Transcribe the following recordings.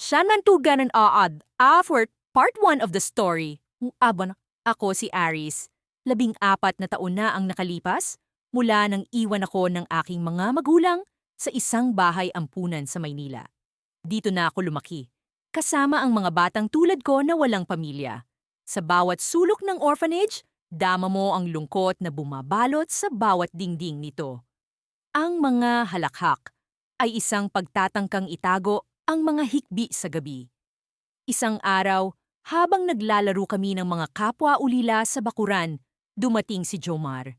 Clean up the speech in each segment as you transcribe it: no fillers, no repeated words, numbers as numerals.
Siya nantugan ng aad, for part 1 of the story. Aban, ako si Aris. 14 na taon na ang nakalipas mula nang iwan ako ng aking mga magulang sa isang bahay ampunan sa Maynila. Dito na ako lumaki, kasama ang mga batang tulad ko na walang pamilya. Sa bawat sulok ng orphanage, dama mo ang lungkot na bumabalot sa bawat dingding nito. Ang mga halakhak ay isang pagtatangkang itago ang mga hikbi sa gabi. Isang araw, habang naglalaro kami ng mga kapwa-ulila sa bakuran, dumating si Jomar.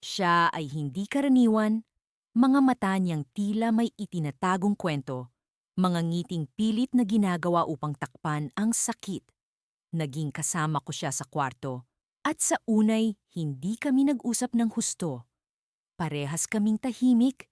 Siya ay hindi karaniwan, mga mata niyang tila may itinatagong kwento, mga ngiting pilit na ginagawa upang takpan ang sakit. Naging kasama ko siya sa kwarto, at sa unay hindi kami nag-usap ng husto. Parehas kaming tahimik,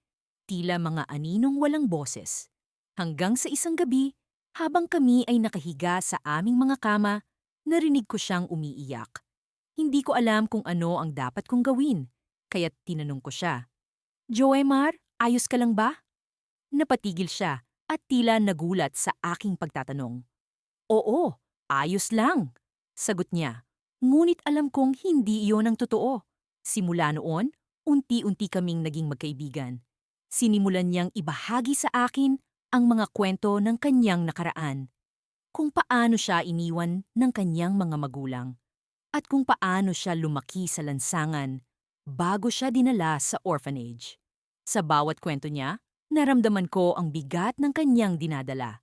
tila mga aninong walang boses. Hanggang sa isang gabi, habang kami ay nakahiga sa aming mga kama, narinig ko siyang umiiyak. Hindi ko alam kung ano ang dapat kong gawin, kaya't tinanong ko siya, "Joemar, ayos ka lang ba?" Napatigil siya at tila nagulat sa aking pagtatanong. "Oo, ayos lang," sagot niya. Ngunit alam kong hindi iyon ang totoo. Simula noon, unti-unti kaming naging magkaibigan. Sinimulan niyang ibahagi sa akin ang mga kwento ng kanyang nakaraan. Kung paano siya iniwan ng kanyang mga magulang. At kung paano siya lumaki sa lansangan bago siya dinala sa orphanage. Sa bawat kwento niya, naramdaman ko ang bigat ng kanyang dinadala.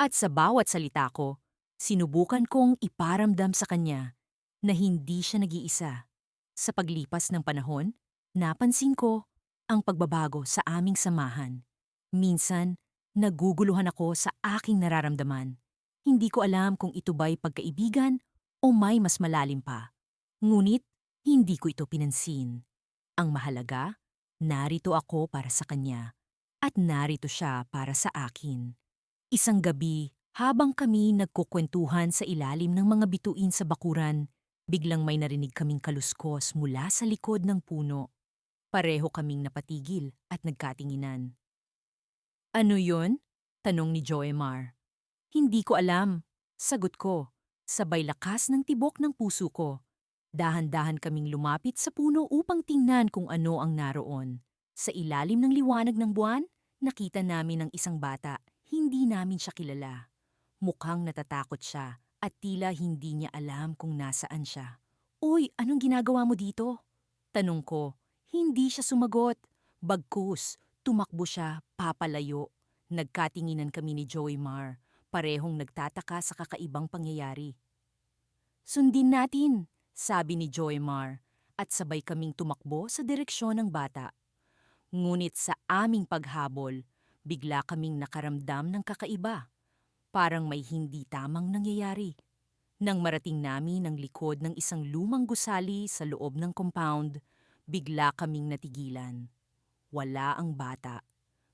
At sa bawat salita ko, sinubukan kong iparamdam sa kanya na hindi siya nag-iisa. Sa paglipas ng panahon, napansin ko ang pagbabago sa aming samahan. Minsan, naguguluhan ako sa aking nararamdaman. Hindi ko alam kung ito ba'y pagkaibigan o may mas malalim pa. Ngunit, hindi ko ito pinansin. Ang mahalaga, narito ako para sa kanya at narito siya para sa akin. Isang gabi, habang kami nagkukwentuhan sa ilalim ng mga bituin sa bakuran, biglang may narinig kaming kaluskos mula sa likod ng puno. Pareho kaming napatigil at nagkatinginan. "Ano yun?" tanong ni Joemar. "Hindi ko alam," sagot ko, sabay lakas ng tibok ng puso ko. Dahan-dahan kaming lumapit sa puno upang tingnan kung ano ang naroon. Sa ilalim ng liwanag ng buwan, nakita namin ang isang bata. Hindi namin siya kilala. Mukhang natatakot siya at tila hindi niya alam kung nasaan siya. "Uy, anong ginagawa mo dito?" tanong ko. Hindi siya sumagot. Bagkus, tumakbo siya papalayo. Nagkatinginan kami ni Joey Mar, parehong nagtataka sa kakaibang pangyayari. "Sundin natin," sabi ni Joey Mar, at sabay kaming tumakbo sa direksyon ng bata. Ngunit sa aming paghabol, bigla kaming nakaramdam ng kakaiba. Parang may hindi tamang nangyayari. Nang marating namin ang likod ng isang lumang gusali sa loob ng compound, bigla kaming natigilan. Wala ang bata.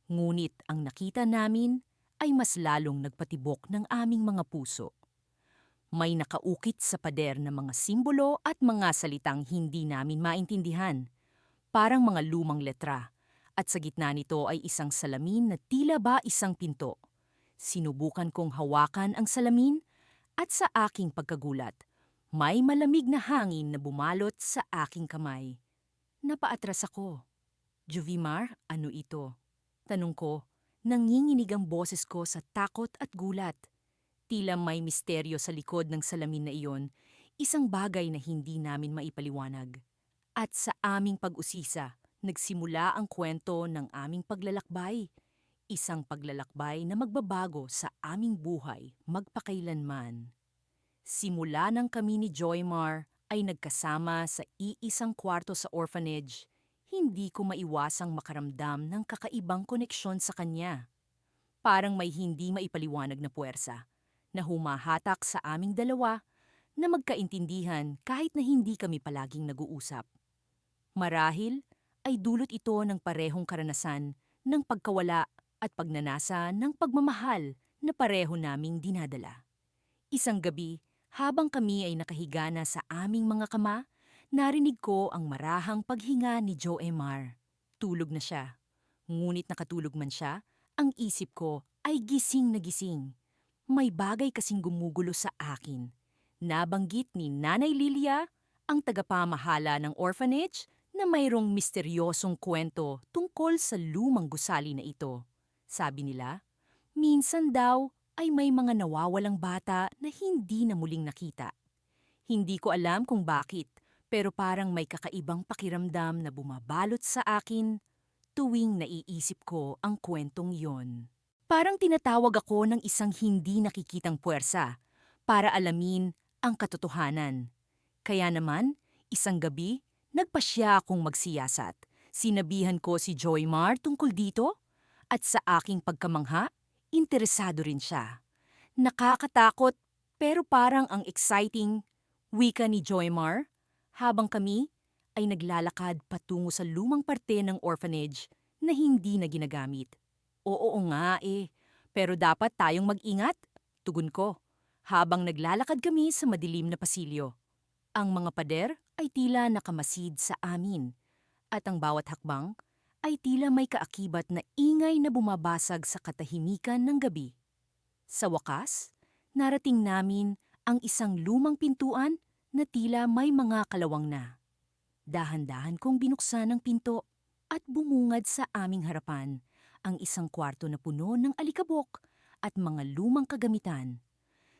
Ngunit ang nakita namin ay mas lalong nagpatibok ng aming mga puso. May nakaukit sa pader na mga simbolo at mga salitang hindi namin maintindihan, parang mga lumang letra. At sa gitna nito ay isang salamin na tila ba isang pinto. Sinubukan kong hawakan ang salamin at sa aking pagkagulat, may malamig na hangin na bumalot sa aking kamay. Napaatras ako. "Juvimar, ano ito?" tanong ko. Nanginginig ang boses ko sa takot at gulat. Tila may misteryo sa likod ng salamin na iyon, isang bagay na hindi namin maipaliwanag. At sa aming pag-usisa, nagsimula ang kwento ng aming paglalakbay. Isang paglalakbay na magbabago sa aming buhay magpakailanman. Simula nang kami ni Joymar ay nagkasama sa iisang kwarto sa orphanage, hindi ko maiwasang makaramdam ng kakaibang koneksyon sa kanya. Parang may hindi maipaliwanag na puwersa na humahatak sa aming dalawa na magkaintindihan kahit na hindi kami palaging nag-uusap. Marahil ay dulot ito ng parehong karanasan ng pagkawala at pagnanasa ng pagmamahal na pareho naming dinadala. Isang gabi, habang kami ay nakahiga na sa aming mga kama, narinig ko ang marahang paghinga ni Joemar. Tulog na siya. Ngunit nakatulog man siya, ang isip ko ay gising na gising. May bagay kasing gumugulo sa akin. Nabanggit ni Nanay Lilia, ang tagapamahala ng orphanage, na mayroong misteryosong kwento tungkol sa lumang gusali na ito. Sabi nila, minsan daw ay may mga nawawalang bata na hindi na muling nakita. Hindi ko alam kung bakit, pero parang may kakaibang pakiramdam na bumabalot sa akin tuwing naiisip ko ang kwentong yon. Parang tinatawag ako ng isang hindi nakikitang puwersa para alamin ang katotohanan. Kaya naman, isang gabi, nagpasya akong magsiyasat. Sinabihan ko si Joymar tungkol dito at sa aking pagkamangha, interesado rin siya. Nakakatakot pero parang ang exciting, wika ni Joymar, habang kami ay naglalakad patungo sa lumang parte ng orphanage na hindi na ginagamit. Oo nga pero dapat tayong mag-ingat, tugon ko, habang naglalakad kami sa madilim na pasilyo. Ang mga pader ay tila nakamasid sa amin, at ang bawat hakbang ay tila may kaakibat na ingay na bumabasag sa katahimikan ng gabi. Sa wakas, narating namin ang isang lumang pintuan na tila may mga kalawang na. Dahan-dahan kong binuksan ang pinto at bumungad sa aming harapan ang isang kwarto na puno ng alikabok at mga lumang kagamitan.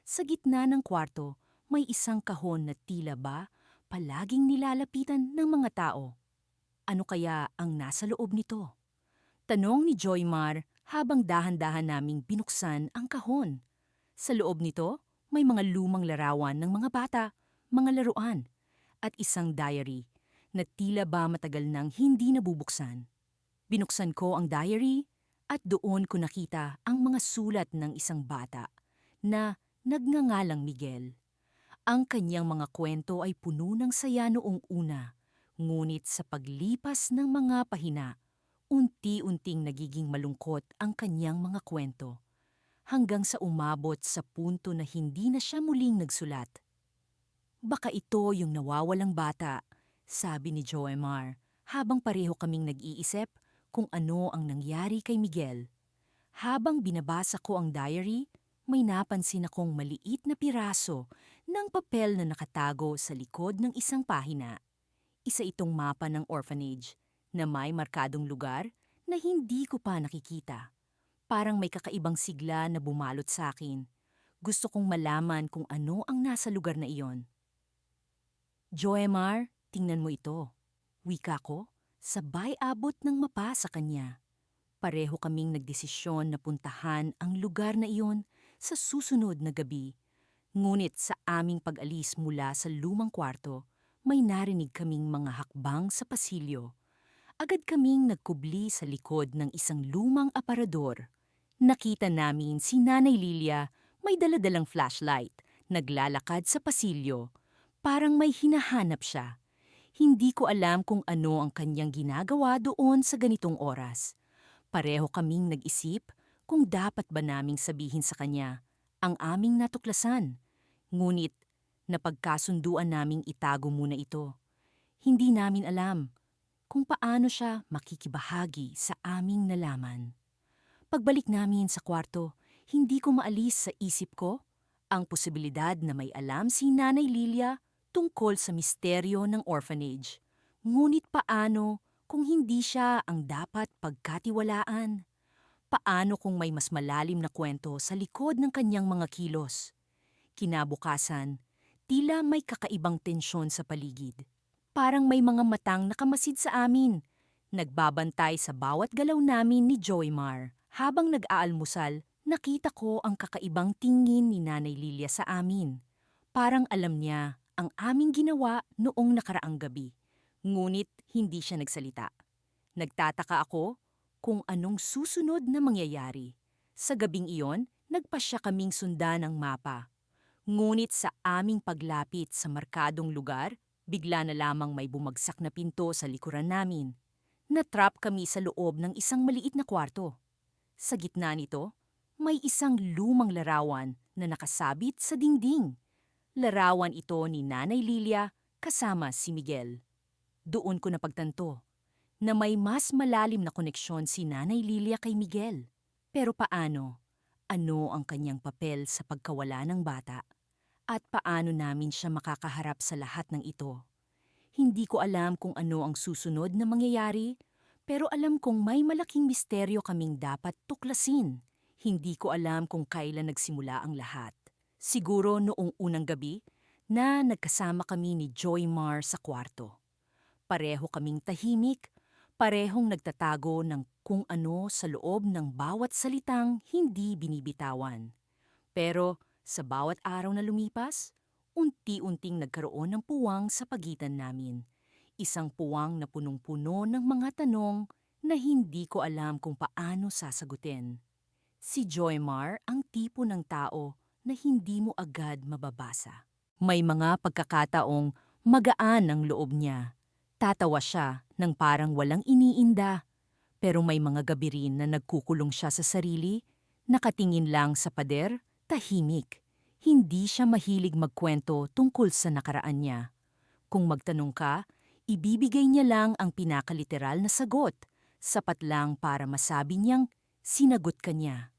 Sa gitna ng kwarto, may isang kahon na tila ba palaging nilalapitan ng mga tao. Ano kaya ang nasa loob nito? Tanong ni Joymar habang dahan-dahan naming binuksan ang kahon. Sa loob nito, may mga lumang larawan ng mga bata, mga laruan, at isang diary na tila ba matagal nang hindi nabubuksan. Binuksan ko ang diary at doon ko nakita ang mga sulat ng isang bata na nagngangalang Miguel. Ang kanyang mga kwento ay puno ng saya noong una, ngunit sa paglipas ng mga pahina, unti-unting nagiging malungkot ang kanyang mga kwento, hanggang sa umabot sa punto na hindi na siya muling nagsulat. Baka ito yung nawawalang bata, sabi ni Joemar, habang pareho kaming nag-iisip kung ano ang nangyari kay Miguel. Habang binabasa ko ang diary, may napansin akong maliit na piraso ng papel na nakatago sa likod ng isang pahina. Isa itong mapa ng orphanage na may markadong lugar na hindi ko pa nakikita. Parang may kakaibang sigla na bumalot sa akin. Gusto kong malaman kung ano ang nasa lugar na iyon. Joemar, tingnan mo ito. Wika ko, sabay abot ng mapa sa kanya. Pareho kaming nagdesisyon na puntahan ang lugar na iyon sa susunod na gabi. Ngunit sa aming pag-alis mula sa lumang kwarto, may narinig kaming mga hakbang sa pasilyo. Agad kaming nagkubli sa likod ng isang lumang aparador. Nakita namin si Nanay Lilia may daladalang flashlight, naglalakad sa pasilyo. Parang may hinahanap siya. Hindi ko alam kung ano ang kanyang ginagawa doon sa ganitong oras. Pareho kaming nag-isip kung dapat ba naming sabihin sa kanya ang aming natuklasan. Ngunit napagkasunduan naming itago muna ito. Hindi namin alam kung paano siya makikibahagi sa aming nalaman. Pagbalik namin sa kwarto, hindi ko maalis sa isip ko ang posibilidad na may alam si Nanay Lilia tungkol sa misteryo ng orphanage. Ngunit paano kung hindi siya ang dapat pagkatiwalaan? Paano kung may mas malalim na kwento sa likod ng kanyang mga kilos? Kinabukasan, tila may kakaibang tensyon sa paligid. Parang may mga matang nakamasid sa amin. Nagbabantay sa bawat galaw namin ni Joymar. Habang nag-aalmusal, nakita ko ang kakaibang tingin ni Nanay Lilia sa amin. Parang alam niya ang aming ginawa noong nakaraang gabi. Ngunit hindi siya nagsalita. Nagtataka ako kung anong susunod na mangyayari. Sa gabing iyon, nagpasya kaming sundan ang mapa. Ngunit sa aming paglapit sa markadong lugar, bigla na lamang may bumagsak na pinto sa likuran namin. Natrap kami sa loob ng isang maliit na kwarto. Sa gitna nito, may isang lumang larawan na nakasabit sa dingding. Larawan ito ni Nanay Lilia kasama si Miguel. Doon ko napagtanto na may mas malalim na koneksyon si Nanay Lilia kay Miguel. Pero paano? Ano ang kanyang papel sa pagkawala ng bata? At paano namin siya makakaharap sa lahat ng ito? Hindi ko alam kung ano ang susunod na mangyayari, pero alam kong may malaking misteryo kaming dapat tuklasin. Hindi ko alam kung kailan nagsimula ang lahat. Siguro noong unang gabi na nagkasama kami ni Joy Mar sa kwarto. Pareho kaming tahimik, parehong nagtatago ng kung ano sa loob ng bawat salitang hindi binibitawan. Pero sa bawat araw na lumipas, unti-unting nagkaroon ng puwang sa pagitan namin. Isang puwang na punong-puno ng mga tanong na hindi ko alam kung paano sasagutin. Si Joymar ang tipo ng tao na hindi mo agad mababasa. May mga pagkakataong magaan ang loob niya. Tatawa siya ng parang walang iniinda. Pero may mga gabi rin na nagkukulong siya sa sarili, nakatingin lang sa pader, tahimik. Hindi siya mahilig magkwento tungkol sa nakaraan niya. Kung magtanong ka, ibibigay niya lang ang pinakaliteral na sagot, sapat lang para masabi niyang sinagot ka niya.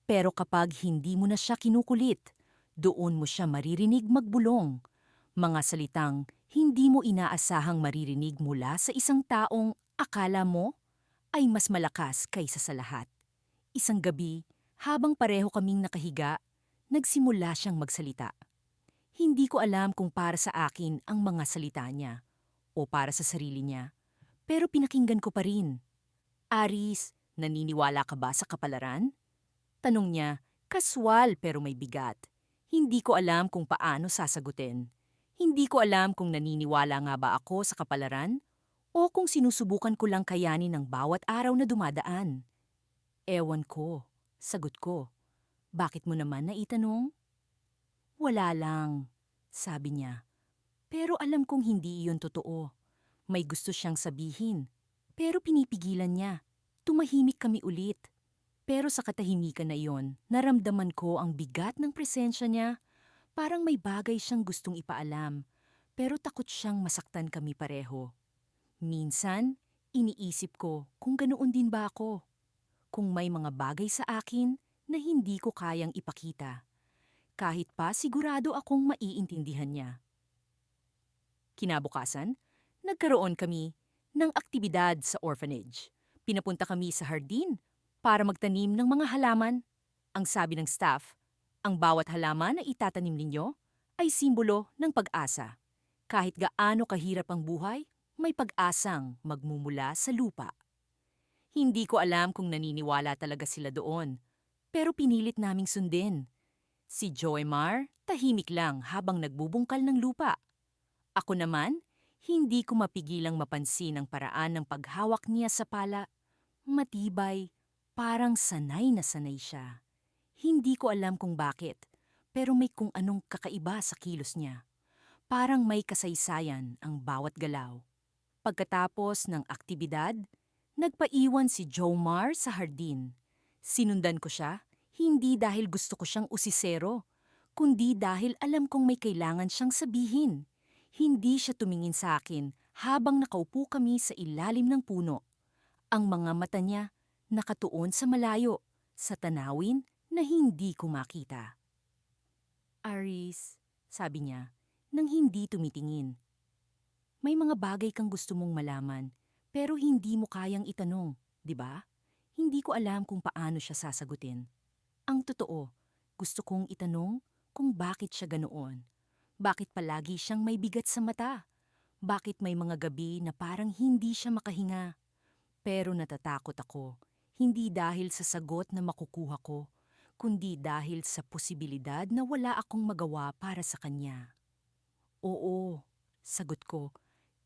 Pero kapag hindi mo na siya kinukulit, doon mo siya maririnig magbulong. Mga salitang hindi mo inaasahang maririnig mula sa isang taong akala mo ay mas malakas kaysa sa lahat. Isang gabi, habang pareho kaming nakahiga, nagsimula siyang magsalita. Hindi ko alam kung para sa akin ang mga salita niya o para sa sarili niya, pero pinakinggan ko pa rin. Aris, naniniwala ka ba sa kapalaran? Tanong niya, kaswal pero may bigat. Hindi ko alam kung paano sasagutin. Hindi ko alam kung naniniwala nga ba ako sa kapalaran o kung sinusubukan ko lang kayanin ang bawat araw na dumadaan. Ewan ko, sagot ko. Bakit mo naman naitanong? Wala lang, sabi niya. Pero alam kong hindi iyon totoo. May gusto siyang sabihin. Pero pinipigilan niya. Tumahimik kami ulit. Pero sa katahimikan na iyon, naramdaman ko ang bigat ng presensya niya. Parang may bagay siyang gustong ipaalam. Pero takot siyang masaktan kami pareho. Minsan, iniisip ko kung ganoon din ba ako. Kung may mga bagay sa akin na hindi ko kayang ipakita. Kahit pa sigurado akong maiintindihan niya. Kinabukasan, nagkaroon kami ng aktibidad sa orphanage. Pinapunta kami sa hardin para magtanim ng mga halaman. Ang sabi ng staff, ang bawat halaman na itatanim ninyo ay simbolo ng pag-asa. Kahit gaano kahirap ang buhay, may pag-asang magmumula sa lupa. Hindi ko alam kung naniniwala talaga sila doon, pero pinilit naming sundin. Si Joymar, tahimik lang habang nagbubungkal ng lupa. Ako naman, hindi ko mapigilang mapansin ang paraan ng paghawak niya sa pala. Matibay, parang sanay na sanay siya. Hindi ko alam kung bakit, pero may kung anong kakaiba sa kilos niya. Parang may kasaysayan ang bawat galaw. Pagkatapos ng aktibidad, nagpaiwan si Jomar sa hardin. Sinundan ko siya, hindi dahil gusto ko siyang usisero, kundi dahil alam kong may kailangan siyang sabihin. Hindi siya tumingin sa akin habang nakaupo kami sa ilalim ng puno. Ang mga mata niya nakatuon sa malayo, sa tanawin na hindi ko makita. Aris, sabi niya, nang hindi tumitingin. May mga bagay kang gusto mong malaman, pero hindi mo kayang itanong, di ba? Hindi ko alam kung paano siya sasagutin. Ang totoo, gusto kong itanong kung bakit siya ganoon. Bakit palagi siyang may bigat sa mata? Bakit may mga gabi na parang hindi siya makahinga? Pero natatakot ako, hindi dahil sa sagot na makukuha ko, kundi dahil sa posibilidad na wala akong magawa para sa kanya. Oo, sagot ko,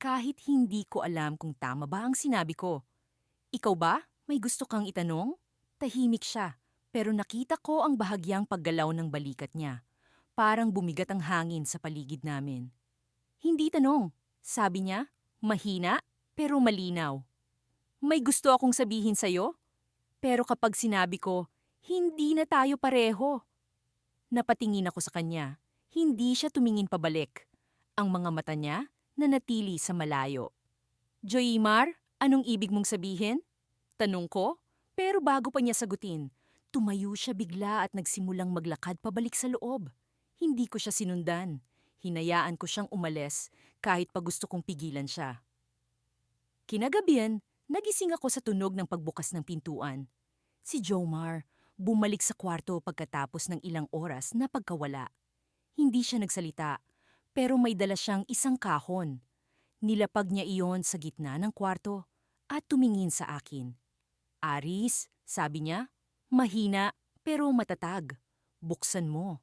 kahit hindi ko alam kung tama ba ang sinabi ko. Ikaw ba? May gusto kang itanong? Tahimik siya, pero nakita ko ang bahagyang paggalaw ng balikat niya. Parang bumigat ang hangin sa paligid namin. Hindi tanong, sabi niya, mahina pero malinaw. May gusto akong sabihin sa'yo, pero kapag sinabi ko, hindi na tayo pareho. Napatingin ako sa kanya, hindi siya tumingin pabalik. Ang mga mata niya nanatili sa malayo. Joymar, anong ibig mong sabihin? Tanong ko, pero bago pa niya sagutin, Tumayo siya bigla at nagsimulang maglakad pabalik sa loob. Hindi ko siya sinundan. Hinayaan ko siyang umalis kahit pa gusto kong pigilan siya. Kinagabihan, nagising ako sa tunog ng pagbukas ng pintuan. Si Jomar, bumalik sa kwarto pagkatapos ng ilang oras na pagkawala. Hindi siya nagsalita, pero may dala siyang isang kahon. Nilapag niya iyon sa gitna ng kwarto at tumingin sa akin. Aris, sabi niya, mahina pero matatag. Buksan mo.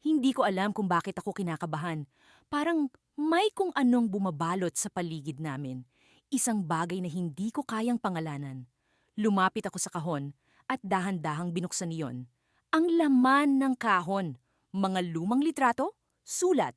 Hindi ko alam kung bakit ako kinakabahan. Parang may kung anong bumabalot sa paligid namin. Isang bagay na hindi ko kayang pangalanan. Lumapit ako sa kahon at dahan-dahang binuksan niyon. Ang laman ng kahon, mga lumang litrato, sulat,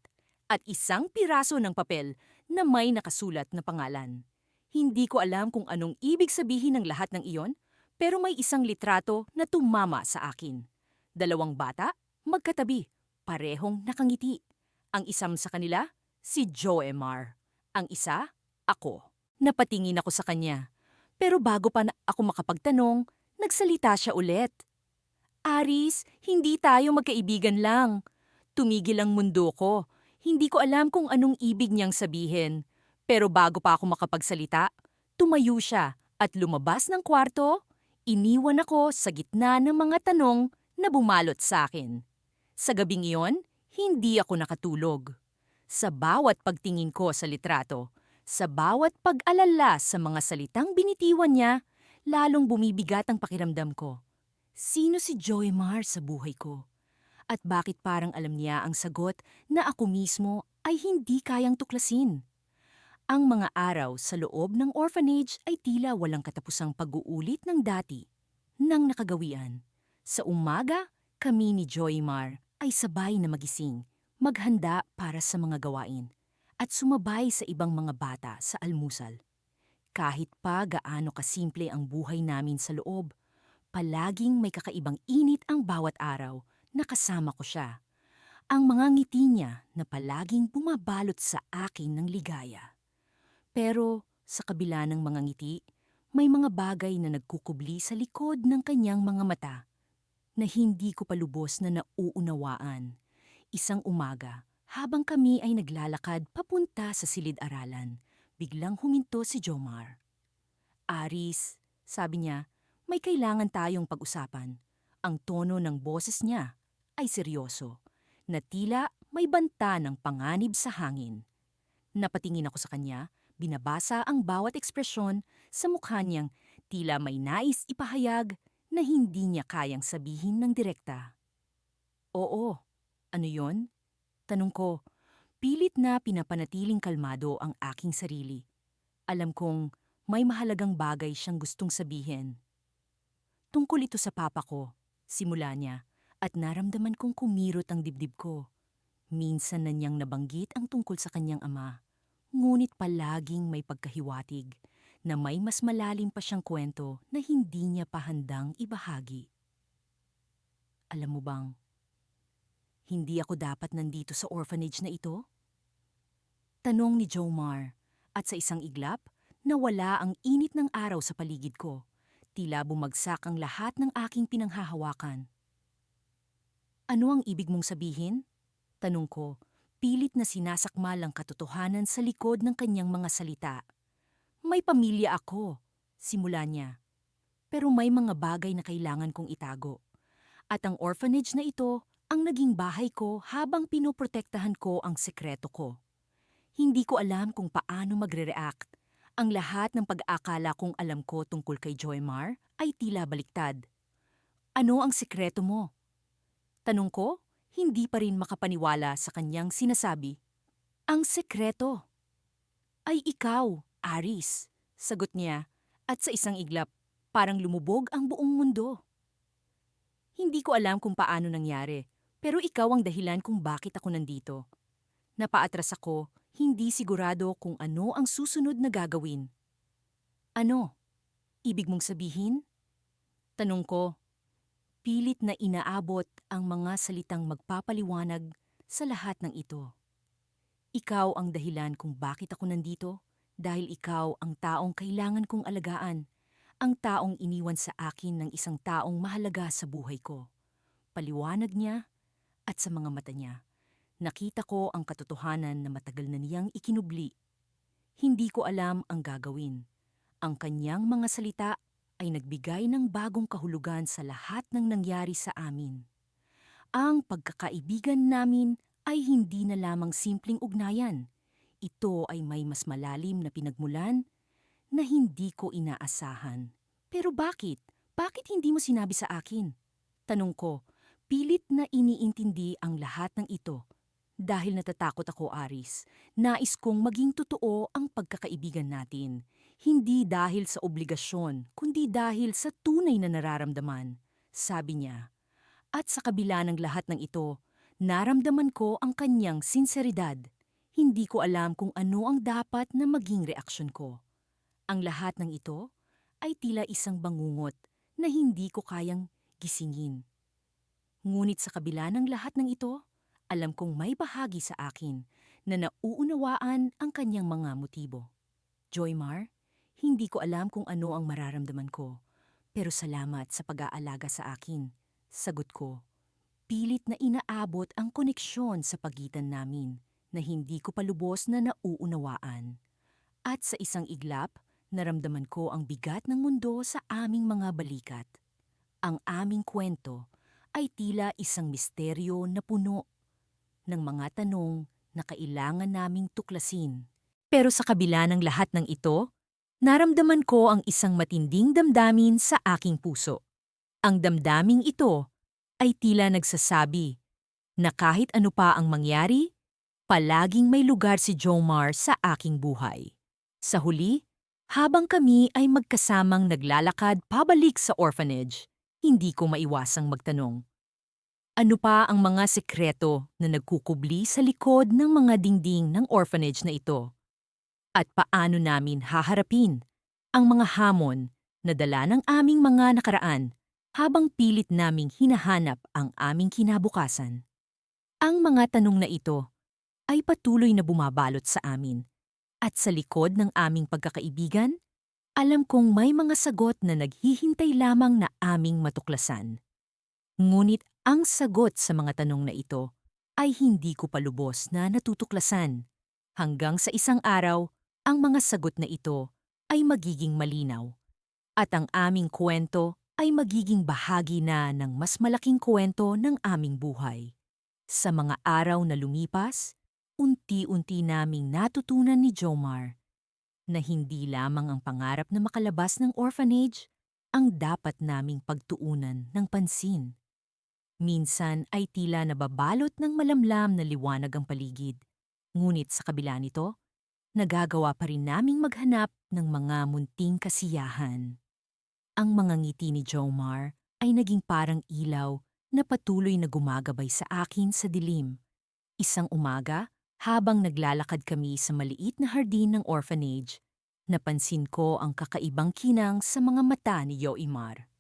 at isang piraso ng papel na may nakasulat na pangalan. Hindi ko alam kung anong ibig sabihin ng lahat ng iyon, pero may isang litrato na tumama sa akin. Dalawang bata, magkatabi, parehong nakangiti. Ang isang sa kanila, si Joemar. Ang isa, ako. Napatingin ako sa kanya. Pero bago pa ako makapagtanong, nagsalita siya ulit. Aris, hindi tayo magkaibigan lang. Tumigil ang mundo ko. Hindi ko alam kung anong ibig niyang sabihin. Pero bago pa ako makapagsalita, tumayo siya at lumabas ng kwarto. Iniwan ako sa gitna ng mga tanong na bumalot sa akin. Sa gabing iyon, hindi ako nakatulog. Sa bawat pagtingin ko sa litrato, sa bawat pag-alala sa mga salitang binitiwan niya, lalong bumibigat ang pakiramdam ko. Sino si Joemar sa buhay ko? At bakit parang alam niya ang sagot na ako mismo ay hindi kayang tuklasin? Ang mga araw sa loob ng orphanage ay tila walang katapusang pag-uulit ng dati, ng nakagawian. Sa umaga, kami ni Joymar ay sabay na magising, maghanda para sa mga gawain, at sumabay sa ibang mga bata sa almusal. Kahit pa gaano kasimple ang buhay namin sa loob, palaging may kakaibang init ang bawat araw na kasama ko siya. Ang mga ngiti niya na palaging bumabalot sa akin ng ligaya. Pero sa kabila ng mga ngiti, may mga bagay na nagkukubli sa likod ng kanyang mga mata na hindi ko palubos na nauunawaan. Isang umaga, habang kami ay naglalakad papunta sa silid-aralan, biglang huminto si Jomar. Aris, sabi niya, may kailangan tayong pag-usapan. Ang tono ng boses niya ay seryoso, na tila may banta ng panganib sa hangin. Napatingin ako sa kanya, binabasa ang bawat ekspresyon sa mukha niyang tila may nais ipahayag na hindi niya kayang sabihin ng direkta. Oo, ano yon? Tanong ko, pilit na pinapanatiling kalmado ang aking sarili. Alam kong may mahalagang bagay siyang gustong sabihin. Tungkol ito sa papa ko, simula niya, at naramdaman kong kumirot ang dibdib ko. Minsan na niyang nabanggit ang tungkol sa kanyang ama. Ngunit palaging may pagkahiwatig na may mas malalim pa siyang kwento na hindi niya pa handang ibahagi. Alam mo bang, hindi ako dapat nandito sa orphanage na ito? Tanong ni Jomar, at sa isang iglap, nawala ang init ng araw sa paligid ko. Tila bumagsak ang lahat ng aking pinanghahawakan. Ano ang ibig mong sabihin? Tanong ko, pilit na sinasakmal ang katotohanan sa likod ng kanyang mga salita. May pamilya ako, simula niya. Pero may mga bagay na kailangan kong itago. At ang orphanage na ito ang naging bahay ko habang pinoprotektahan ko ang sekreto ko. Hindi ko alam kung paano magre-react. Ang lahat ng pag-aakala kong alam ko tungkol kay Joymar ay tila baliktad. Ano ang sekreto mo? Tanong ko, hindi pa rin makapaniwala sa kanyang sinasabi. Ang sekreto ay ikaw, Aris, sagot niya, at sa isang iglap, parang lumubog ang buong mundo. Hindi ko alam kung paano nangyari, pero ikaw ang dahilan kung bakit ako nandito. Napaatras ako, hindi sigurado kung ano ang susunod na gagawin. Ano? Ibig mong sabihin? Tanong ko, pilit na inaabot ang mga salitang magpapaliwanag sa lahat ng ito. Ikaw ang dahilan kung bakit ako nandito dahil ikaw ang taong kailangan kong alagaan ang taong iniwan sa akin ng isang taong mahalaga sa buhay ko. Paliwanag niya at sa mga mata niya, nakita ko ang katotohanan na matagal na niyang ikinubli. Hindi ko alam ang gagawin. Ang kanyang mga salita ay nagbigay ng bagong kahulugan sa lahat ng nangyari sa amin. Ang pagkakaibigan namin ay hindi na lamang simpleng ugnayan. Ito ay may mas malalim na pinagmulan na hindi ko inaasahan. Pero bakit? Bakit hindi mo sinabi sa akin? Tanong ko, pilit na iniintindi ang lahat ng ito. Dahil natatakot ako, Aris, nais kong maging totoo ang pagkakaibigan natin. Hindi dahil sa obligasyon, kundi dahil sa tunay na nararamdaman. Sabi niya. At sa kabila ng lahat ng ito, naramdaman ko ang kanyang sinseridad. Hindi ko alam kung ano ang dapat na maging reaksyon ko. Ang lahat ng ito ay tila isang bangungot na hindi ko kayang gisingin. Ngunit sa kabila ng lahat ng ito, alam kong may bahagi sa akin na nauunawaan ang kanyang mga motibo. Joymar, hindi ko alam kung ano ang mararamdaman ko, pero salamat sa pag-aalaga sa akin. Sagot ko, pilit na inaabot ang koneksyon sa pagitan namin na hindi ko palubos na nauunawaan. At sa isang iglap, naramdaman ko ang bigat ng mundo sa aming mga balikat. Ang aming kwento ay tila isang misteryo na puno ng mga tanong na kailangan naming tuklasin. Pero sa kabila ng lahat ng ito, naramdaman ko ang isang matinding damdamin sa aking puso. Ang damdaming ito ay tila nagsasabi na kahit ano pa ang mangyari, palaging may lugar si Jomar sa aking buhay. Sa huli, habang kami ay magkasamang naglalakad pabalik sa orphanage, hindi ko maiwasang magtanong. Ano pa ang mga sekreto na nagkukubli sa likod ng mga dingding ng orphanage na ito? At paano namin haharapin ang mga hamon na dala ng aming mga nakaraan habang pilit naming hinahanap ang aming kinabukasan? Ang mga tanong na ito ay patuloy na bumabalot sa amin. At sa likod ng aming pagkakaibigan, alam kong may mga sagot na naghihintay lamang na aming matuklasan. Ngunit ang sagot sa mga tanong na ito ay hindi ko palubos na natutuklasan. Hanggang sa isang araw, ang mga sagot na ito ay magiging malinaw. At ang aming kwento ay magiging bahagi na ng mas malaking kwento ng aming buhay. Sa mga araw na lumipas, unti-unti naming natutunan ni Jomar na hindi lamang ang pangarap na makalabas ng orphanage ang dapat naming pagtuunan ng pansin. Minsan ay tila nababalot ng malamlam na liwanag ang paligid. Ngunit sa kabila nito, nagagawa pa rin naming maghanap ng mga munting kasiyahan. Ang mga ngiti ni Jomar ay naging parang ilaw na patuloy na gumagabay sa akin sa dilim. Isang umaga, habang naglalakad kami sa maliit na hardin ng orphanage, napansin ko ang kakaibang kinang sa mga mata ni Yoimar.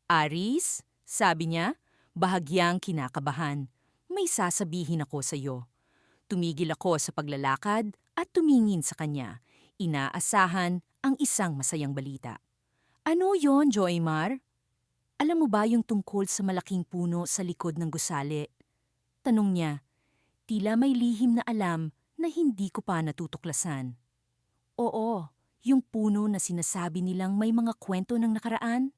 Aris, sabi niya, bahagyang kinakabahan. May sasabihin ako sa iyo. Tumigil ako sa paglalakad at tumingin sa kanya. Inaasahan ang isang masayang balita. Ano yon, Joymar? Alam mo ba yung tungkol sa malaking puno sa likod ng gusali? Tanong niya, tila may lihim na alam na hindi ko pa natutuklasan. Oo, yung puno na sinasabi nilang may mga kwento ng nakaraan.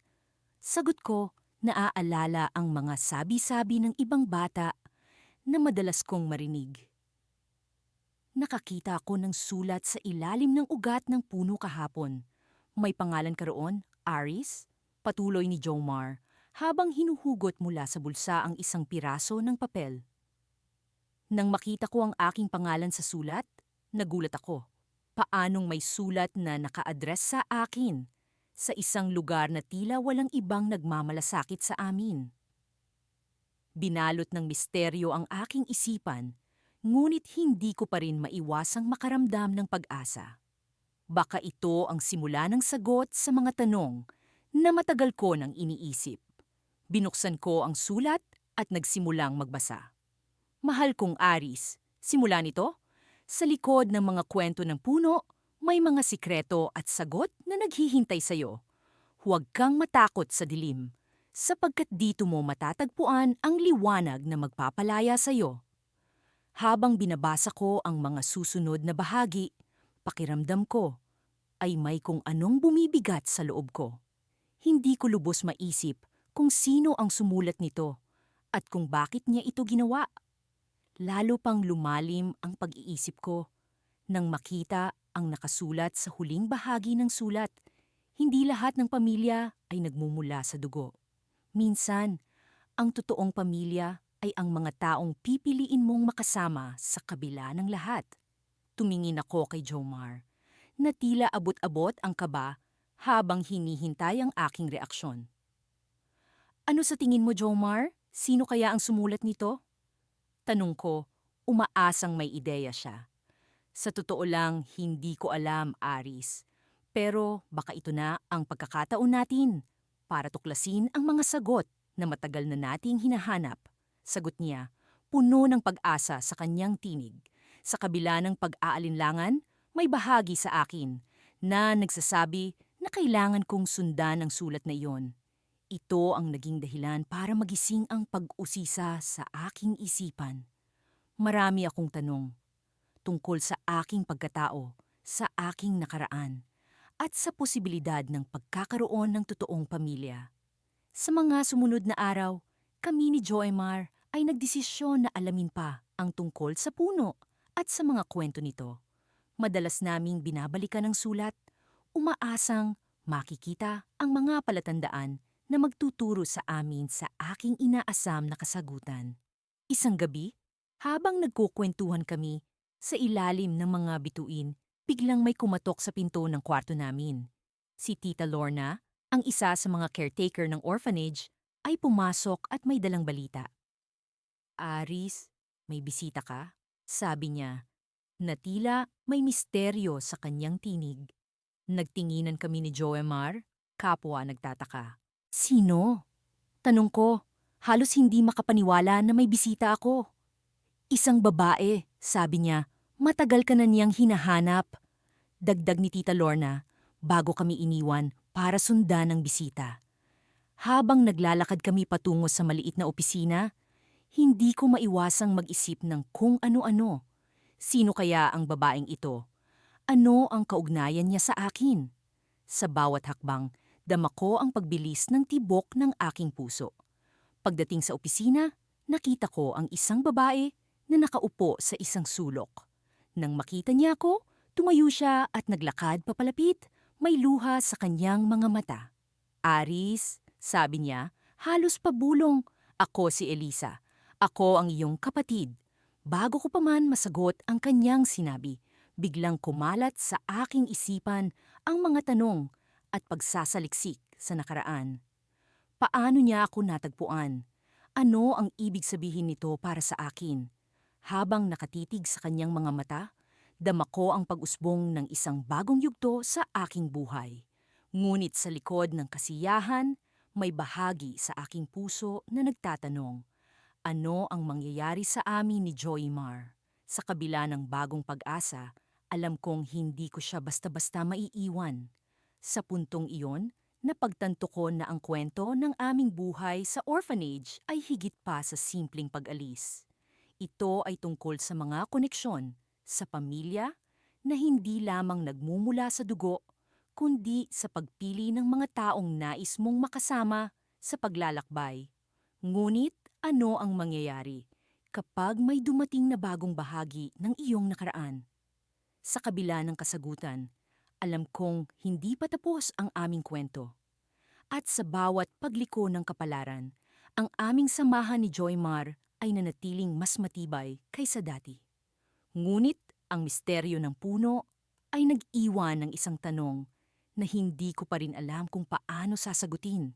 Sagot ko, naaalala ang mga sabi-sabi ng ibang bata na madalas kong marinig. Nakakita ako ng sulat sa ilalim ng ugat ng puno kahapon. May pangalan ka roon, Aris? Patuloy ni Jomar habang hinuhugot mula sa bulsa ang isang piraso ng papel. Nang makita ko ang aking pangalan sa sulat, nagulat ako. Paanong may sulat na naka-address sa akin sa isang lugar na tila walang ibang nagmamalasakit sa amin? Binalot ng misteryo ang aking isipan, ngunit hindi ko pa rin maiwasang makaramdam ng pag-asa. Baka ito ang simula ng sagot sa mga tanong na matagal ko nang iniisip. Binuksan ko ang sulat at nagsimulang magbasa. Mahal kong Aris, simula nito, sa likod ng mga kwento ng puno, may mga sikreto at sagot na naghihintay sa'yo. Huwag kang matakot sa dilim, sapagkat dito mo matatagpuan ang liwanag na magpapalaya sa iyo. Habang binabasa ko ang mga susunod na bahagi, pakiramdam ko ay may kung anong bumibigat sa loob ko. Hindi ko lubos maisip kung sino ang sumulat nito at kung bakit niya ito ginawa. Lalo pang lumalim ang pag-iisip ko nang makita ang nakasulat sa huling bahagi ng sulat. Hindi lahat ng pamilya ay nagmumula sa dugo. Minsan, ang totoong pamilya ay ang mga taong pipiliin mong makasama sa kabila ng lahat. Tumingin ako kay Jomar, na tila abot-abot ang kaba habang hinihintay ang aking reaksyon. Ano sa tingin mo, Jomar? Sino kaya ang sumulat nito? Tanong ko, umaasang may ideya siya. Sa totoo lang, hindi ko alam, Aris. Pero baka ito na ang pagkakataon natin para tuklasin ang mga sagot na matagal na nating hinahanap. Sagot niya, puno ng pag-asa sa kanyang tinig. Sa kabila ng pag-aalinlangan, may bahagi sa akin na nagsasabi na kailangan kong sundan ang sulat na iyon. Ito ang naging dahilan para magising ang pag-usisa sa aking isipan. Marami akong tanong tungkol sa aking pagkatao, sa aking nakaraan, at sa posibilidad ng pagkakaroon ng totoong pamilya. Sa mga sumunod na araw, kami ni Joemar ay nagdesisyon na alamin pa ang tungkol sa puno at sa mga kwento nito. Madalas naming binabalikan ang sulat, umaasang makikita ang mga palatandaan na magtuturo sa amin sa aking inaasam na kasagutan. Isang gabi, habang nagkukwentuhan kami sa ilalim ng mga bituin, biglang may kumatok sa pinto ng kwarto namin. Si Tita Lorna, ang isa sa mga caretaker ng orphanage, ay pumasok at may dalang balita. Aris, may bisita ka? Sabi niya, na tila may misteryo sa kanyang tinig. Nagtinginan kami ni Joemar, kapwa nagtataka. Sino? Tanong ko, halos hindi makapaniwala na may bisita ako. Isang babae, sabi niya, matagal ka na niyang hinahanap. Dagdag ni Tita Lorna, bago kami iniwan para sundan ang bisita. Habang naglalakad kami patungo sa maliit na opisina, hindi ko maiwasang mag-isip ng kung ano-ano. Sino kaya ang babaeng ito? Ano ang kaugnayan niya sa akin? Sa bawat hakbang, dama ko ang pagbilis ng tibok ng aking puso. Pagdating sa opisina, nakita ko ang isang babae na nakaupo sa isang sulok. Nang makita niya ako, tumayo siya at naglakad papalapit, may luha sa kanyang mga mata. Aris, sabi niya, halos pabulong. Ako si Elisa. Ako ang iyong kapatid. Bago ko pa man masagot ang kanyang sinabi, biglang kumalat sa aking isipan ang mga tanong at pagsasaliksik sa nakaraan. Paano niya ako natagpuan? Ano ang ibig sabihin nito para sa akin? Habang nakatitig sa kanyang mga mata, dama ko ang pag-usbong ng isang bagong yugto sa aking buhay. Ngunit sa likod ng kasiyahan, may bahagi sa aking puso na nagtatanong, ano ang mangyayari sa amin ni Joymar? Sa kabila ng bagong pag-asa, alam kong hindi ko siya basta-basta maiiwan. Sa puntong iyon, napagtanto ko na ang kwento ng aming buhay sa orphanage ay higit pa sa simpleng pag-alis. Ito ay tungkol sa mga koneksyon sa pamilya na hindi lamang nagmumula sa dugo, kundi sa pagpili ng mga taong nais mong makasama sa paglalakbay. Ngunit ano ang mangyayari kapag may dumating na bagong bahagi ng iyong nakaraan? Sa kabila ng kasagutan, alam kong hindi pa tapos ang aming kwento. At sa bawat pagliko ng kapalaran, ang aming samahan ni Joymar ay nanatiling mas matibay kaysa dati. Ngunit ang misteryo ng puno ay nag-iwan ng isang tanong na hindi ko pa rin alam kung paano sasagutin.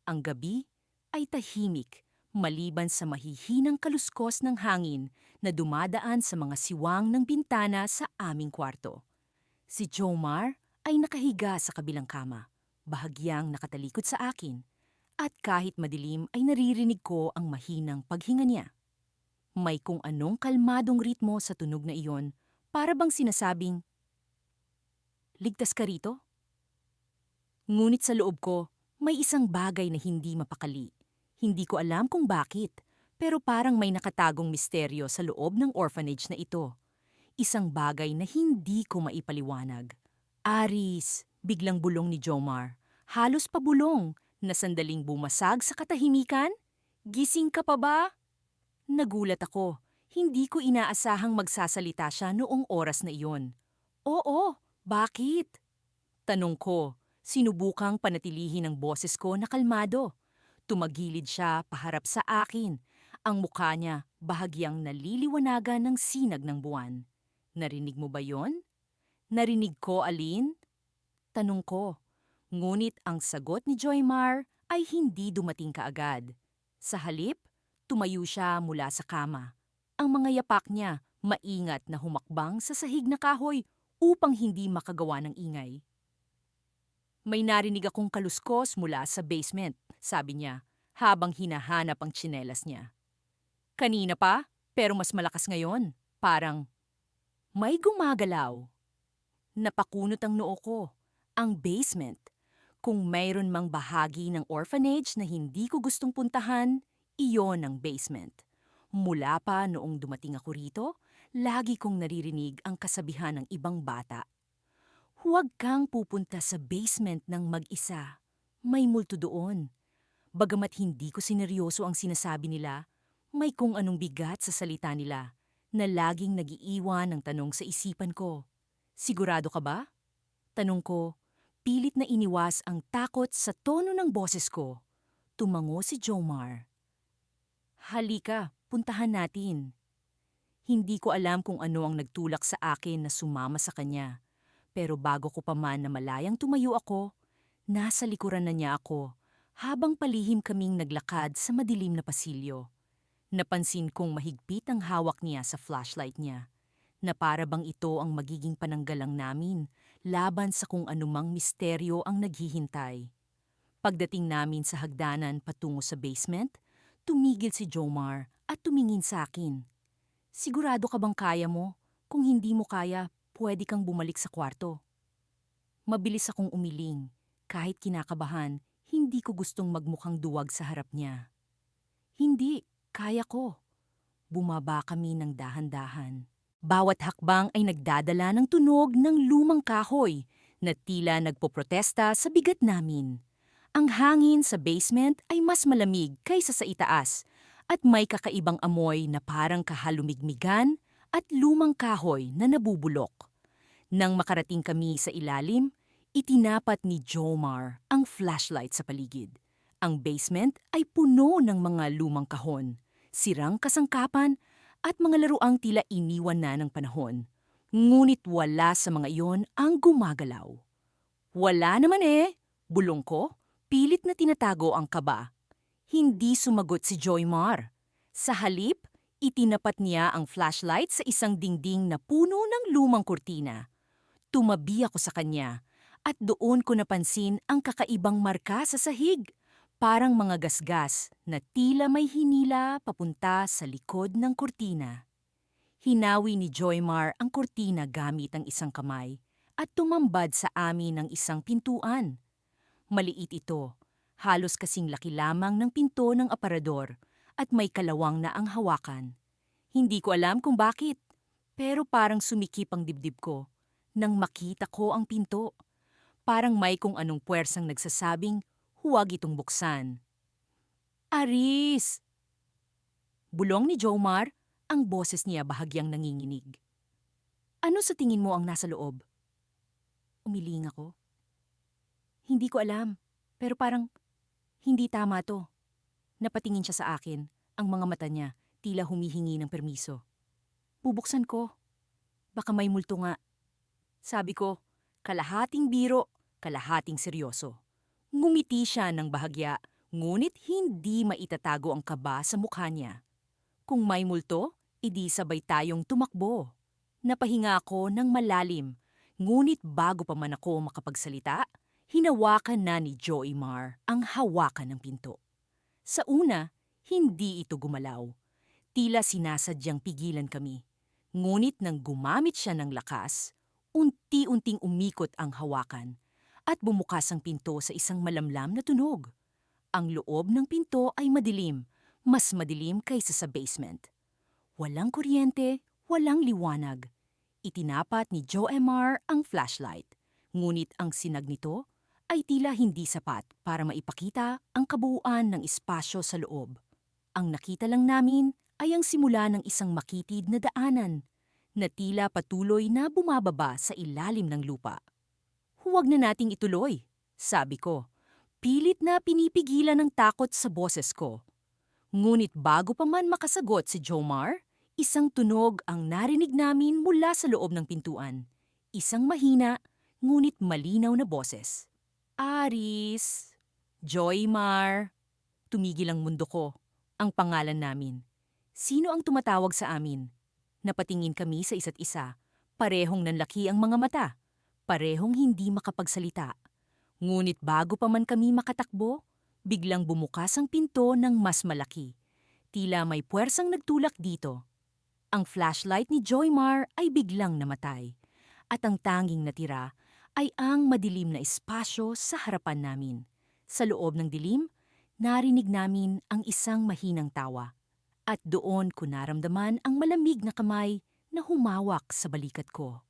Ang gabi ay tahimik maliban sa mahihinang kaluskos ng hangin na dumadaan sa mga siwang ng bintana sa aming kwarto. Si Jomar ay nakahiga sa kabilang kama, bahagyang nakatalikod sa akin, at kahit madilim ay naririnig ko ang mahinang paghinga niya. May kung anong kalmadong ritmo sa tunog na iyon, para bang sinasabing, "Ligtas ka rito?" Ngunit sa loob ko, may isang bagay na hindi mapakali. Hindi ko alam kung bakit, pero parang may nakatagong misteryo sa loob ng orphanage na ito. Isang bagay na hindi ko maipaliwanag. Aris, biglang bulong ni Jomar. Halos pabulong na sandaling bumasag sa katahimikan. Gising ka pa ba? Nagulat ako. Hindi ko inaasahang magsasalita siya noong oras na iyon. Oo, bakit? Tanong ko, sinubukang panatilihin ang boses ko na kalmado. Tumagilid siya paharap sa akin. Ang mukha niya bahagyang naliliwanagan ng sinag ng buwan. Narinig mo ba yon? Narinig ko, Alin? Tanong ko. Ngunit ang sagot ni Joymar ay hindi dumating kaagad. Sa halip, tumayo siya mula sa kama. Ang mga yapak niya maingat na humakbang sa sahig na kahoy upang hindi makagawa ng ingay. May narinig akong kaluskos mula sa basement, sabi niya, habang hinahanap ang tsinelas niya. Kanina pa, pero mas malakas ngayon. Parang may gumagalaw. Napakunot ang noo ko. Ang basement. Kung mayroon mang bahagi ng orphanage na hindi ko gustong puntahan, iyon ang basement. Mula pa noong dumating ako rito, lagi kong naririnig ang kasabihan ng ibang bata. Huwag kang pupunta sa basement ng mag-isa. May multo doon. Bagamat hindi ko sineryoso ang sinasabi nila, may kung anong bigat sa salita nila na laging nagiiwan ng tanong sa isipan ko. Sigurado ka ba? Tanong ko, pilit na iniwas ang takot sa tono ng boses ko. Tumango si Jomar. Halika, puntahan natin. Hindi ko alam kung ano ang nagtulak sa akin na sumama sa kanya. Pero bago ko pa man na malayang tumayo ako, nasa likuran na niya ako habang palihim kaming naglakad sa madilim na pasilyo. Napansin kong mahigpit ang hawak niya sa flashlight niya, na para bang ito ang magiging pananggalang namin laban sa kung anumang misteryo ang naghihintay. Pagdating namin sa hagdanan patungo sa basement, tumigil si Jomar at tumingin sa akin. Sigurado ka bang kaya mo? Kung hindi mo kaya, pwede kang bumalik sa kwarto. Mabilis akong umiling. Kahit kinakabahan, hindi ko gustong magmukhang duwag sa harap niya. Hindi, kaya ko. Bumaba kami ng dahan-dahan. Bawat hakbang ay nagdadala ng tunog ng lumang kahoy na tila nagpoprotesta sa bigat namin. Ang hangin sa basement ay mas malamig kaysa sa itaas at may kakaibang amoy na parang kahalumigmigan at lumang kahoy na nabubulok. Nang makarating kami sa ilalim, itinapat ni Jomar ang flashlight sa paligid. Ang basement ay puno ng mga lumang kahon, sirang kasangkapan at mga laruang tila iniwan na ng panahon. Ngunit wala sa mga iyon ang gumagalaw. Wala naman bulong ko, pilit na tinatago ang kaba. Hindi sumagot si Joymar. Sa halip, itinapat niya ang flashlight sa isang dingding na puno ng lumang kurtina. Tumabi ako sa kanya at doon ko napansin ang kakaibang marka sa sahig. Parang mga gasgas na tila may hinila papunta sa likod ng kurtina. Hinawi ni Joymar ang kurtina gamit ang isang kamay at tumambad sa amin ng isang pintuan. Maliit ito, halos kasing laki lamang ng pinto ng aparador at may kalawang na ang hawakan. Hindi ko alam kung bakit, pero parang sumikip ang dibdib ko nang makita ko ang pinto. Parang may kung anong puwersang nagsasabing, huwag itong buksan. Aris! Bulong ni Jomar, ang boses niya bahagyang nanginginig. Ano sa tingin mo ang nasa loob? Umiling ako. Hindi ko alam, pero parang hindi tama to. Napatingin siya sa akin, ang mga mata niya tila humihingi ng permiso. Bubuksan ko. Baka may multo nga. Sabi ko, kalahating biro, kalahating seryoso. Ngumiti siya ng bahagya, ngunit hindi maitatago ang kaba sa mukha niya. Kung may multo, idi sabay tayong tumakbo. Napahinga ako ng malalim, ngunit bago pa man ako makapagsalita, hinawakan na ni Joymar ang hawakan ng pinto. Sa una, hindi ito gumalaw. Tila sinasadyang pigilan kami. Ngunit nang gumamit siya ng lakas, unti-unting umikot ang hawakan at bumukas ang pinto sa isang malamlam na tunog. Ang loob ng pinto ay madilim, mas madilim kaysa sa basement. Walang kuryente, walang liwanag. Itinapat ni Joe MR ang flashlight, ngunit ang sinag nito ay tila hindi sapat para maipakita ang kabuuan ng espasyo sa loob. Ang nakita lang namin ay ang simula ng isang makitid na daanan na tila patuloy na bumababa sa ilalim ng lupa. Huwag na nating ituloy, sabi ko. Pilit na pinipigilan ng takot sa boses ko. Ngunit bago pa man makasagot si Jomar, isang tunog ang narinig namin mula sa loob ng pintuan. Isang mahina, ngunit malinaw na boses. Aris! Joymar! Tumigil ang mundo ko. Ang pangalan namin. Sino ang tumatawag sa amin? Napatingin kami sa isa't isa. Parehong nanlaki ang mga mata. Parehong hindi makapagsalita. Ngunit bago pa man kami makatakbo, biglang bumukas ang pinto ng mas malaki. Tila may puwersang nagtulak dito. Ang flashlight ni Joymar ay biglang namatay. At ang tanging natira ay ang madilim na espasyo sa harapan namin. Sa loob ng dilim, narinig namin ang isang mahinang tawa. At doon ko naramdaman ang malamig na kamay na humawak sa balikat ko.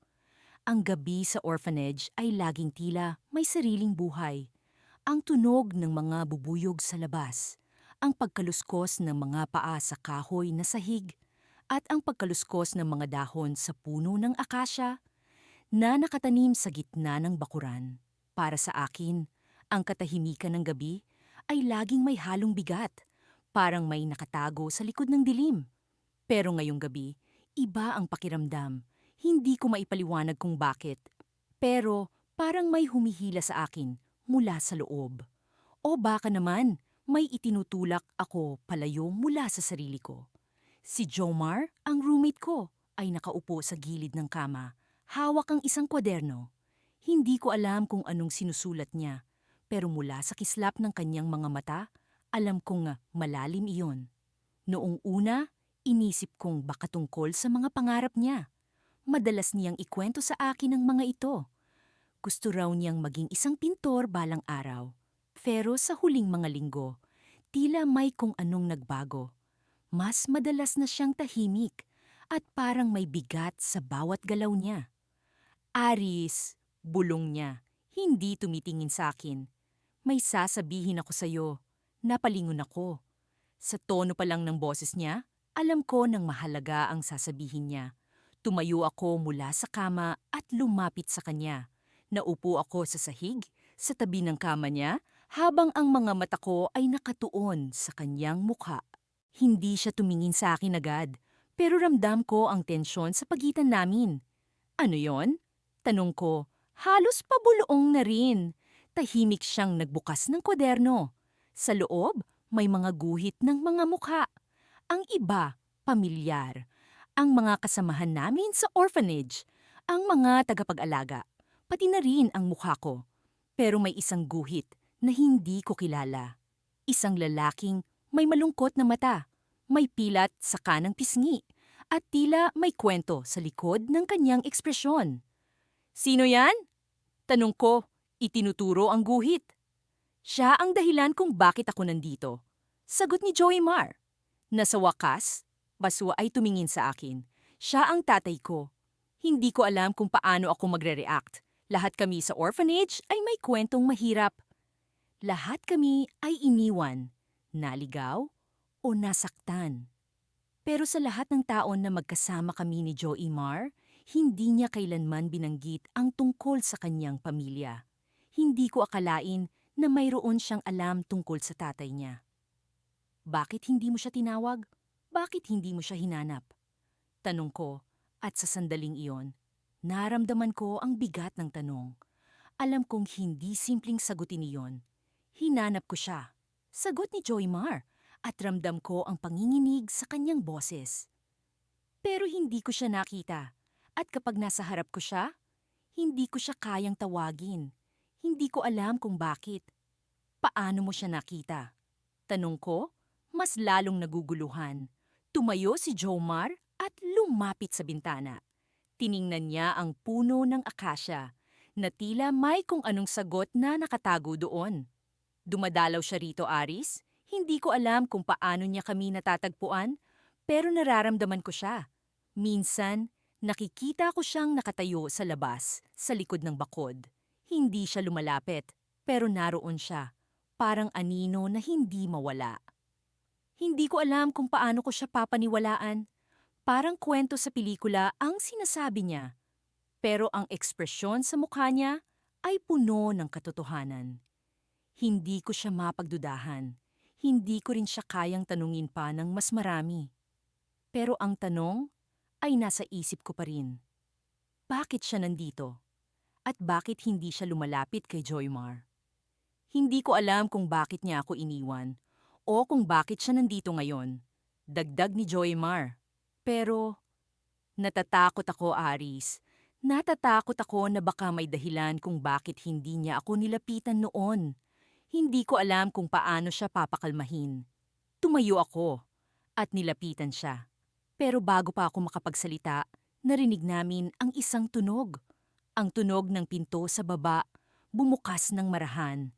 Ang gabi sa orphanage ay laging tila may sariling buhay. Ang tunog ng mga bubuyog sa labas, ang pagkaluskos ng mga paa sa kahoy na sahig, at ang pagkaluskos ng mga dahon sa puno ng akasya na nakatanim sa gitna ng bakuran. Para sa akin, ang katahimikan ng gabi ay laging may halong bigat, parang may nakatago sa likod ng dilim. Pero ngayong gabi, iba ang pakiramdam. Hindi ko maipaliwanag kung bakit. Pero parang may humihila sa akin mula sa loob. O baka naman, may itinutulak ako palayo mula sa sarili ko. Si Jomar, ang roommate ko, ay nakaupo sa gilid ng kama. Hawak ang isang kwaderno. Hindi ko alam kung anong sinusulat niya. Pero mula sa kislap ng kanyang mga mata, alam kong malalim iyon. Noong una, inisip kong baka tungkol sa mga pangarap niya. Madalas niyang ikwento sa akin ang mga ito. Gusto raw niyang maging isang pintor balang araw. Pero sa huling mga linggo, tila may kung anong nagbago. Mas madalas na siyang tahimik at parang may bigat sa bawat galaw niya. Aris, bulong niya, hindi tumitingin sa akin. May sasabihin ako sa'yo. Napalingon ako. Sa tono pa lang ng boses niya, alam ko nang mahalaga ang sasabihin niya. Tumayo ako mula sa kama at lumapit sa kanya. Naupo ako sa sahig, sa tabi ng kama niya, habang ang mga mata ko ay nakatuon sa kanyang mukha. Hindi siya tumingin sa akin agad, pero ramdam ko ang tensyon sa pagitan namin. Ano yon? Tanong ko, halos pabulong na rin. Tahimik siyang nagbukas ng kwaderno. Sa loob, may mga guhit ng mga mukha. Ang iba, pamilyar. Ang mga kasamahan namin sa orphanage, ang mga tagapag-alaga, pati na rin ang mukha ko. Pero may isang guhit na hindi ko kilala. Isang lalaking may malungkot na mata, may pilat sa kanang pisngi, at tila may kwento sa likod ng kanyang ekspresyon. Sino yan? Tanong ko, itinuturo ang guhit. Siya ang dahilan kung bakit ako nandito. Sagot ni Joey Mar. Nasa wakas, Baswa ay tumingin sa akin. Siya ang tatay ko. Hindi ko alam kung paano ako magre-react. Lahat kami sa orphanage ay may kwentong mahirap. Lahat kami ay iniwan, naligaw, o nasaktan. Pero sa lahat ng taon na magkasama kami ni Joey Mar, hindi niya kailanman binanggit ang tungkol sa kanyang pamilya. Hindi ko akalain na mayroon siyang alam tungkol sa tatay niya. Bakit hindi mo siya tinawag? Bakit hindi mo siya hinanap? Tanong ko, at sa sandaling iyon, naramdaman ko ang bigat ng tanong. Alam kong hindi simpleng sagutin iyon. Hinanap ko siya. Sagot ni Joey Mar, at ramdam ko ang panginginig sa kanyang boses. Pero hindi ko siya nakita, at kapag nasa harap ko siya, hindi ko siya kayang tawagin. Hindi ko alam kung bakit. Paano mo siya nakita? Tanong ko, mas lalong naguguluhan. Tumayo si Jomar at lumapit sa bintana. Tiningnan niya ang puno ng akasya. na tila may kung anong sagot na nakatago doon. Dumadalaw siya rito, Aris. Hindi ko alam kung paano niya kami natatagpuan, pero nararamdaman ko siya. Minsan, nakikita ko siyang nakatayo sa labas, sa likod ng bakod. Hindi siya lumalapit, pero naroon siya, parang anino na hindi mawala. Hindi ko alam kung paano ko siya papaniwalaan. Parang kwento sa pelikula ang sinasabi niya. Pero ang ekspresyon sa mukha niya ay puno ng katotohanan. Hindi ko siya mapagdudahan. Hindi ko rin siya kayang tanungin pa ng mas marami. Pero ang tanong ay nasa isip ko pa rin. Bakit siya nandito? At bakit hindi siya lumalapit kay Joymar? Hindi ko alam kung bakit niya ako iniwan o kung bakit siya nandito ngayon. Dagdag ni Joymar. Pero natatakot ako, Aris. Natatakot ako na baka may dahilan kung bakit hindi niya ako nilapitan noon. Hindi ko alam kung paano siya papakalmahin. Tumayo ako at nilapitan siya. Pero bago pa ako makapagsalita, narinig namin ang isang tunog. Ang tunog ng pinto sa baba, bumukas ng marahan.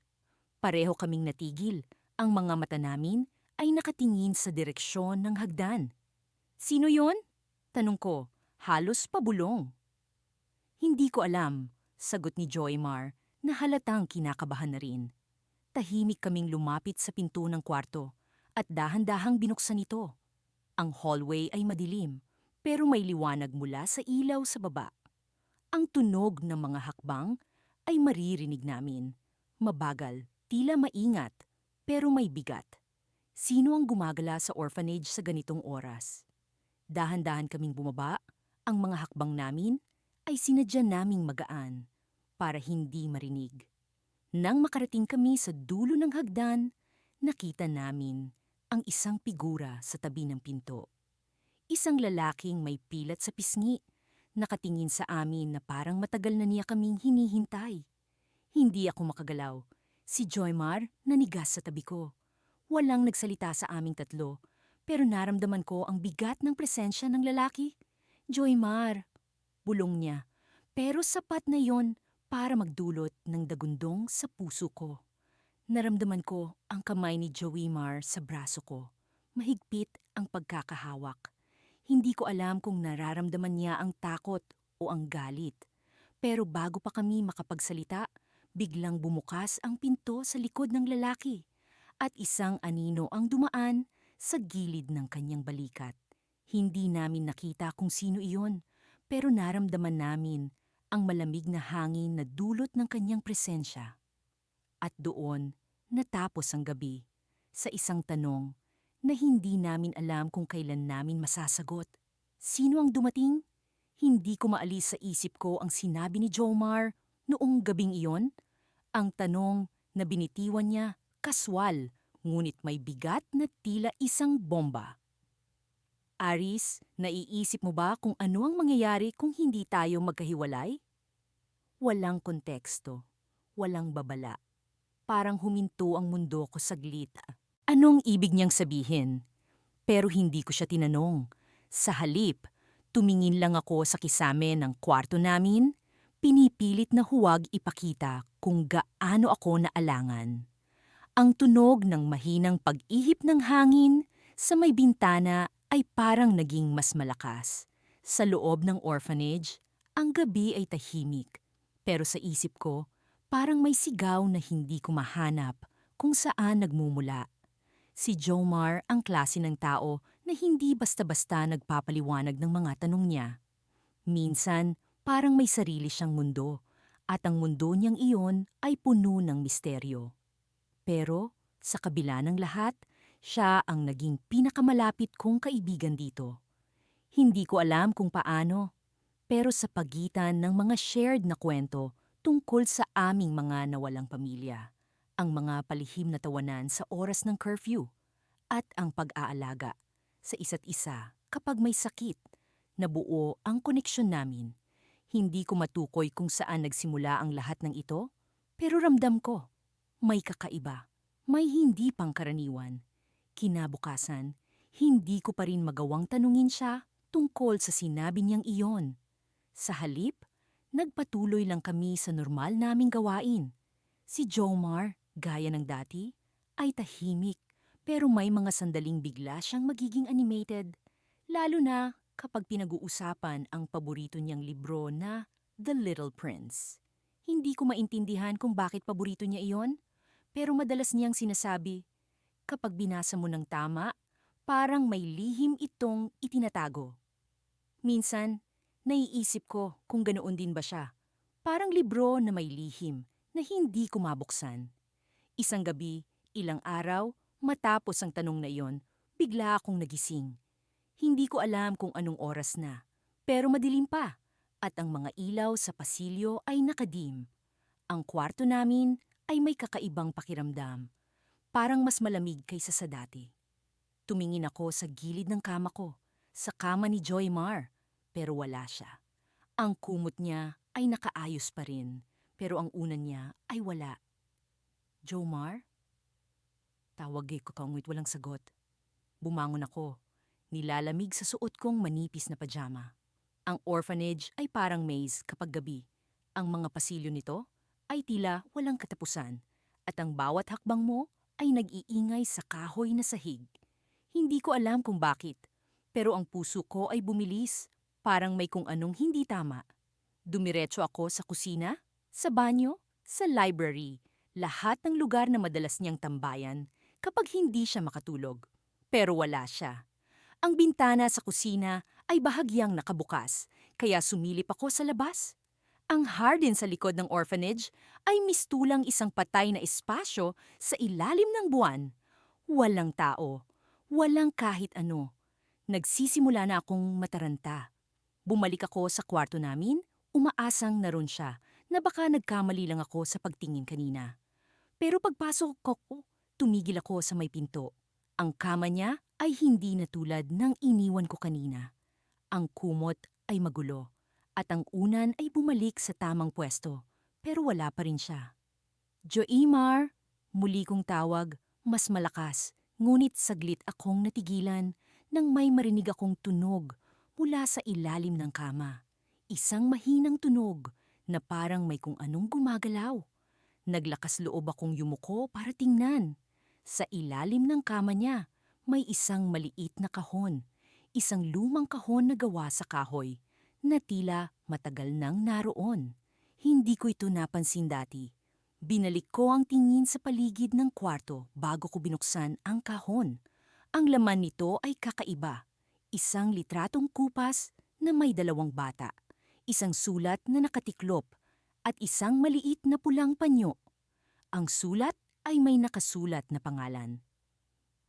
Pareho kaming natigil. Ang mga mata namin ay nakatingin sa direksyon ng hagdan. Sino yon? Tanong ko, halos pabulong. Hindi ko alam, sagot ni Joymar na halatang kinakabahan na rin. Tahimik kaming lumapit sa pinto ng kwarto at dahan-dahang binuksan ito. Ang hallway ay madilim, pero may liwanag mula sa ilaw sa baba. Ang tunog ng mga hakbang ay maririnig namin. Mabagal, tila maingat, pero may bigat. Sino ang gumagala sa orphanage sa ganitong oras? Dahan-dahan kaming bumaba, ang mga hakbang namin ay sinadya naming magaan para hindi marinig. Nang makarating kami sa dulo ng hagdan, nakita namin ang isang figura sa tabi ng pinto. Isang lalaking may pilat sa pisngi, nakatingin sa amin na parang matagal na niya kaming hinihintay. Hindi ako makagalaw. Si Joymar nanigas sa tabi ko. Walang nagsalita sa aming tatlo, pero naramdaman ko ang bigat ng presensya ng lalaki. Joymar, bulong niya, pero sapat na yon para magdulot ng dagundong sa puso ko. Naramdaman ko ang kamay ni Joymar sa braso ko. Mahigpit ang pagkakahawak. Hindi ko alam kung nararamdaman niya ang takot o ang galit. Pero bago pa kami makapagsalita, biglang bumukas ang pinto sa likod ng lalaki at isang anino ang dumaan sa gilid ng kanyang balikat. Hindi namin nakita kung sino iyon, pero naramdaman namin ang malamig na hangin na dulot ng kanyang presensya. At doon, natapos ang gabi sa isang tanong na hindi namin alam kung kailan namin masasagot. Sino ang dumating? Hindi ko maalis sa isip ko ang sinabi ni Jomar noong gabing iyon. Ang tanong na binitiwan niya, kaswal, ngunit may bigat na tila isang bomba. Aris, naiisip mo ba kung ano ang mangyayari kung hindi tayo magkahiwalay? Walang konteksto, walang babala. Parang huminto ang mundo ko saglit. Anong ibig niyang sabihin? Pero hindi ko siya tinanong. Sa halip, tumingin lang ako sa kisame ng kwarto namin, pinipilit na huwag ipakita kung gaano ako naalangan. Ang tunog ng mahinang pag-ihip ng hangin sa may bintana ay parang naging mas malakas. Sa loob ng orphanage, ang gabi ay tahimik. Pero sa isip ko, parang may sigaw na hindi ko mahanap kung saan nagmumula. Si Jomar ang klase ng tao na hindi basta-basta nagpapaliwanag ng mga tanong niya. Minsan, parang may sarili siyang mundo, at ang mundo niyang iyon ay puno ng misteryo. Pero, sa kabila ng lahat, siya ang naging pinakamalapit kong kaibigan dito. Hindi ko alam kung paano, pero sa pagitan ng mga shared na kwento tungkol sa aming mga nawalang pamilya, ang mga palihim na tawanan sa oras ng curfew, at ang pag-aalaga sa isa't isa kapag may sakit, nabuo ang koneksyon namin. Hindi ko matukoy kung saan nagsimula ang lahat ng ito, pero ramdam ko, may kakaiba, may hindi pangkaraniwan. Kinabukasan, hindi ko pa rin magawang tanungin siya tungkol sa sinabi niyang iyon. Sa halip, Nagpatuloy lang kami sa normal naming gawain. Si Jomar, gaya ng dati, ay tahimik pero may mga sandaling bigla siyang magiging animated. Lalo na kapag pinag-uusapan ang paborito niyang libro na The Little Prince. Hindi ko maintindihan kung bakit paborito niya iyon, pero madalas niyang sinasabi, kapag binasa mo ng tama, parang may lihim itong itinatago. Minsan, naiisip ko kung ganoon din ba siya. Parang libro na may lihim na hindi ko mabuksan. Isang gabi, ilang araw, matapos ang tanong na iyon, bigla akong nagising. Hindi ko alam kung anong oras na, pero madilim pa at ang mga ilaw sa pasilyo ay nakadim. Ang kwarto namin ay may kakaibang pakiramdam, parang mas malamig kaysa sa dati. Tumingin ako sa gilid ng kama ko, sa kama ni Joy Mar, pero wala siya. Ang kumot niya ay nakaayos pa rin, pero ang unan niya ay wala. Jomar? Tawag ko kangwit walang sagot. Bumangon ako, nilalamig sa suot kong manipis na pajama. Ang orphanage ay parang maze kapag gabi. Ang mga pasilyo nito ay tila walang katapusan at ang bawat hakbang mo ay nag-iingay sa kahoy na sahig. Hindi ko alam kung bakit, pero ang puso ko ay bumilis, parang may kung anong hindi tama. Dumiretso ako sa kusina, sa banyo, sa library, lahat ng lugar na madalas niyang tambayan kapag hindi siya makatulog. Pero wala siya. Ang bintana sa kusina ay bahagyang nakabukas, kaya sumilip ako sa labas. Ang harden sa likod ng orphanage ay mistulang isang patay na espasyo sa ilalim ng buwan. Walang tao, walang kahit ano. Nagsisimula na akong mataranta. Bumalik ako sa kwarto namin, umaasang naroon siya na baka nagkamali lang ako sa pagtingin kanina. Pero pagpasok ko, tumigil ako sa may pinto. Ang kama niya ay hindi na tulad ng iniwan ko kanina. Ang kumot ay magulo at ang unan ay bumalik sa tamang pwesto, pero wala pa rin siya. Joimar, muli kong tawag, mas malakas, ngunit saglit akong natigilan nang may marinig akong tunog mula sa ilalim ng kama. Isang mahinang tunog na parang may kung anong gumagalaw. Naglakas loob akong yumuko para tingnan. Sa ilalim ng kama niya, may isang maliit na kahon. Isang lumang kahon na gawa sa kahoy, na tila matagal nang naroon. Hindi ko ito napansin dati. Binalik ko ang tingin sa paligid ng kwarto bago ko binuksan ang kahon. Ang laman nito ay kakaiba. Isang litratong kupas na may dalawang bata. Isang sulat na nakatiklop at isang maliit na pulang panyo. Ang sulat ay may nakasulat na pangalan.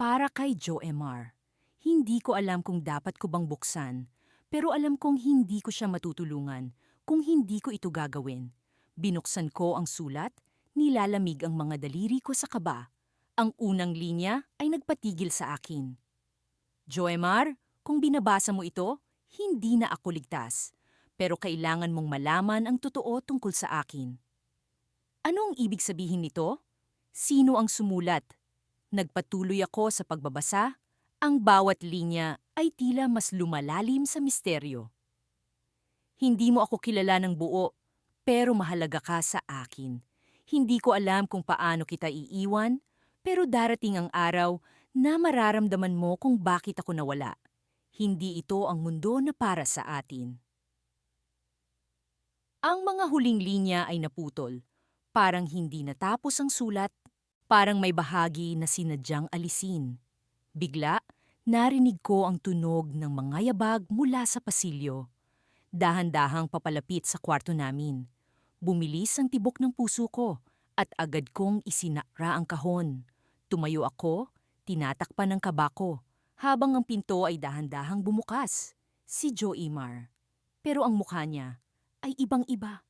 Para kay Joemar. Hindi ko alam kung dapat ko bang buksan, pero alam kong hindi ko siya matutulungan kung hindi ko ito gagawin. Binuksan ko ang sulat, nilalamig ang mga daliri ko sa kaba. Ang unang linya ay nagpatigil sa akin. Joemar, kung binabasa mo ito, hindi na ako ligtas. Pero kailangan mong malaman ang totoo tungkol sa akin. Anong ibig sabihin nito? Sino ang sumulat? Nagpatuloy ako sa pagbabasa. Ang bawat linya ay tila mas lumalalim sa misteryo. Hindi mo ako kilala ng buo, pero mahalaga ka sa akin. Hindi ko alam kung paano kita iiwan, pero darating ang araw na mararamdaman mo kung bakit ako nawala. Hindi ito ang mundo na para sa atin. Ang mga huling linya ay naputol. Parang hindi natapos ang sulat, parang may bahagi na sinadyang alisin. Bigla, narinig ko ang tunog ng mga yabag mula sa pasilyo. Dahan-dahang papalapit sa kwarto namin. Bumilis ang tibok ng puso ko at agad kong isinara ang kahon. Tumayo ako, tinatakpan ng kaba ko, habang ang pinto ay dahan-dahang bumukas. Si Joimar. Pero ang mukha niya ay ibang-iba.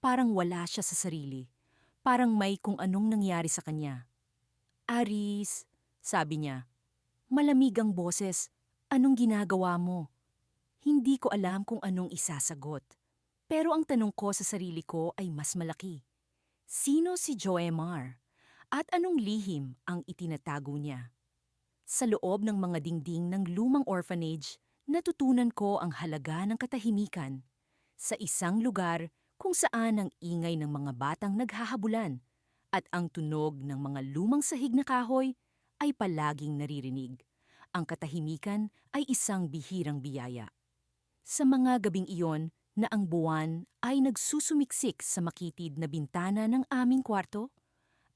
Parang wala siya sa sarili. Parang may kung anong nangyari sa kanya. Aris, sabi niya. Malamig ang boses. Anong ginagawa mo? Hindi ko alam kung anong isasagot. Pero ang tanong ko sa sarili ko ay mas malaki. Sino si Joemar? At anong lihim ang itinatago niya? Sa loob ng mga dingding ng lumang orphanage, natutunan ko ang halaga ng katahimikan. Sa isang lugar kung saan ang ingay ng mga batang naghahabulan at ang tunog ng mga lumang sahig na kahoy ay palaging naririnig. Ang katahimikan ay isang bihirang biyaya. Sa mga gabing iyon na ang buwan ay nagsusumiksik sa makitid na bintana ng aming kwarto,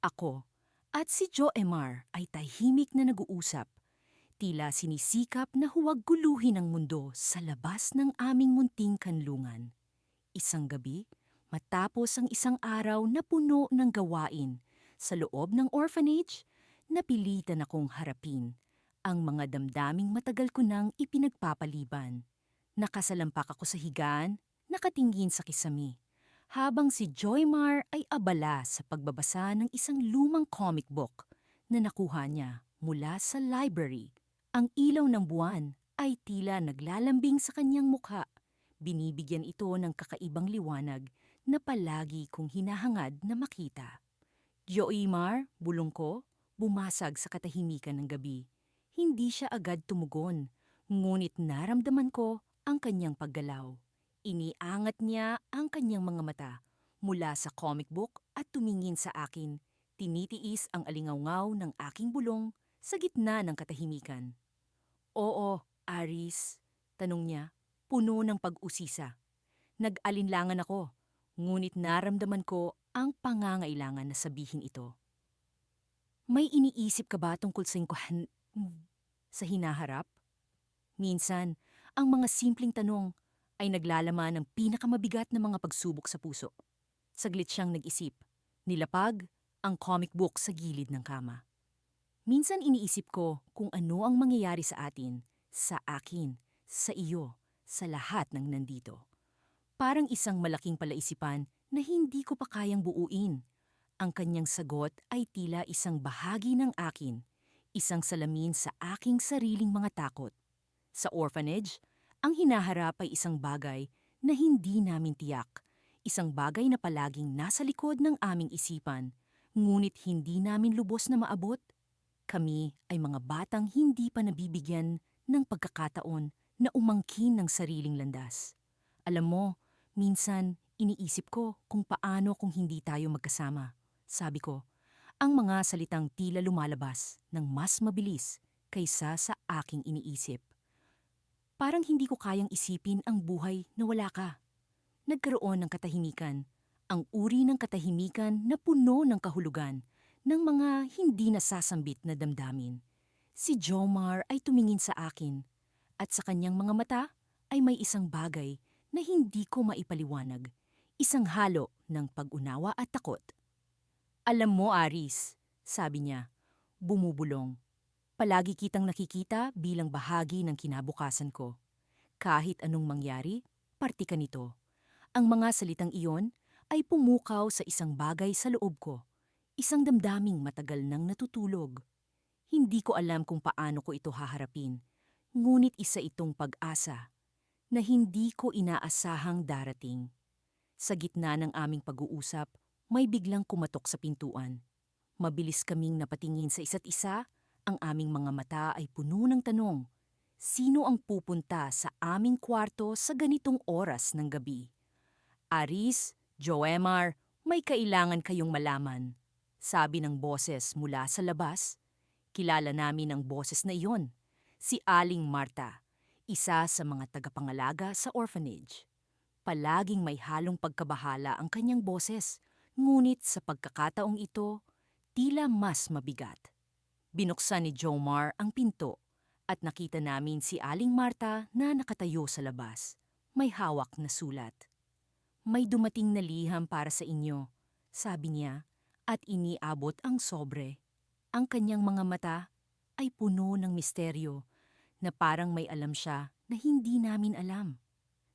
ako at si Joemar ay tahimik na nag-uusap, tila sinisikap na huwag guluhin ang mundo sa labas ng aming munting kanlungan. Isang gabi, matapos ang isang araw na puno ng gawain sa loob ng orphanage, napilitan akong harapin ang mga damdaming matagal ko nang ipinagpapaliban. Nakasalampak ako sa higaan, nakatingin sa kisame, habang si Joymar ay abala sa pagbabasa ng isang lumang comic book na nakuha niya mula sa library. Ang ilaw ng buwan ay tila naglalambing sa kanyang mukha. Binibigyan ito ng kakaibang liwanag na palagi kong hinahangad na makita. Joymar, bulong ko, bumasag sa katahimikan ng gabi. Hindi siya agad tumugon, ngunit naramdaman ko ang kanyang paggalaw. Iniangat niya ang kanyang mga mata mula sa comic book at tumingin sa akin. Tinitiis ang alingawngaw ng aking bulong sa gitna ng katahimikan. Oo, Aris, tanong niya, puno ng pag-usisa. Nag-alinlangan ako, ngunit naramdaman ko ang pangangailangan na sabihin ito. May iniisip ka ba tungkol sa hinaharap? Minsan, ang mga simpleng tanong ay naglalaman ng pinakamabigat na mga pagsubok sa puso. Saglit siyang nag-isip. Nilapag ang comic book sa gilid ng kama. Minsan iniisip ko kung ano ang mangyayari sa atin, sa akin, sa iyo, sa lahat ng nandito. Parang isang malaking palaisipan na hindi ko pa kayang buuin. Ang kanyang sagot ay tila isang bahagi ng akin, isang salamin sa aking sariling mga takot. Sa orphanage, ang hinaharap ay isang bagay na hindi namin tiyak, isang bagay na palaging nasa likod ng aming isipan, ngunit hindi namin lubos na maabot. Kami ay mga batang hindi pa nabibigyan ng pagkakataon na umangkin ng sariling landas. Alam mo, minsan iniisip ko kung paano kung hindi tayo magkasama. Sabi ko, ang mga salitang tila lumalabas ng mas mabilis kaysa sa aking iniisip. Parang hindi ko kayang isipin ang buhay na wala ka. Nagkaroon ng katahimikan, ang uri ng katahimikan na puno ng kahulugan, ng mga hindi nasasambit na damdamin. Si Jomar ay tumingin sa akin, at sa kanyang mga mata ay may isang bagay na hindi ko maipaliwanag, isang halo ng pag-unawa at takot. Alam mo, Aris, sabi niya, bumubulong. Palagi kitang nakikita bilang bahagi ng kinabukasan ko. Kahit anong mangyari, parte ka nito. Ang mga salitang iyon ay pumukaw sa isang bagay sa loob ko, isang damdaming matagal nang natutulog. Hindi ko alam kung paano ko ito haharapin, ngunit isa itong pag-asa na hindi ko inaasahang darating. Sa gitna ng aming pag-uusap, may biglang kumatok sa pintuan. Mabilis kaming napatingin sa isa't isa. Ang aming mga mata ay puno ng tanong. Sino ang pupunta sa aming kwarto sa ganitong oras ng gabi? Aris, Joemar, may kailangan kayong malaman. Sabi ng boses mula sa labas. Kilala namin ang boses na iyon. Si Aling Marta, isa sa mga tagapangalaga sa orphanage. Palaging may halong pagkabahala ang kanyang boses, ngunit sa pagkakataong ito, tila mas mabigat. Binuksan ni Jomar ang pinto at nakita namin si Aling Marta na nakatayo sa labas. May hawak na sulat. May dumating na liham para sa inyo, sabi niya, at iniabot ang sobre. Ang kanyang mga mata ay puno ng misteryo na parang may alam siya na hindi namin alam.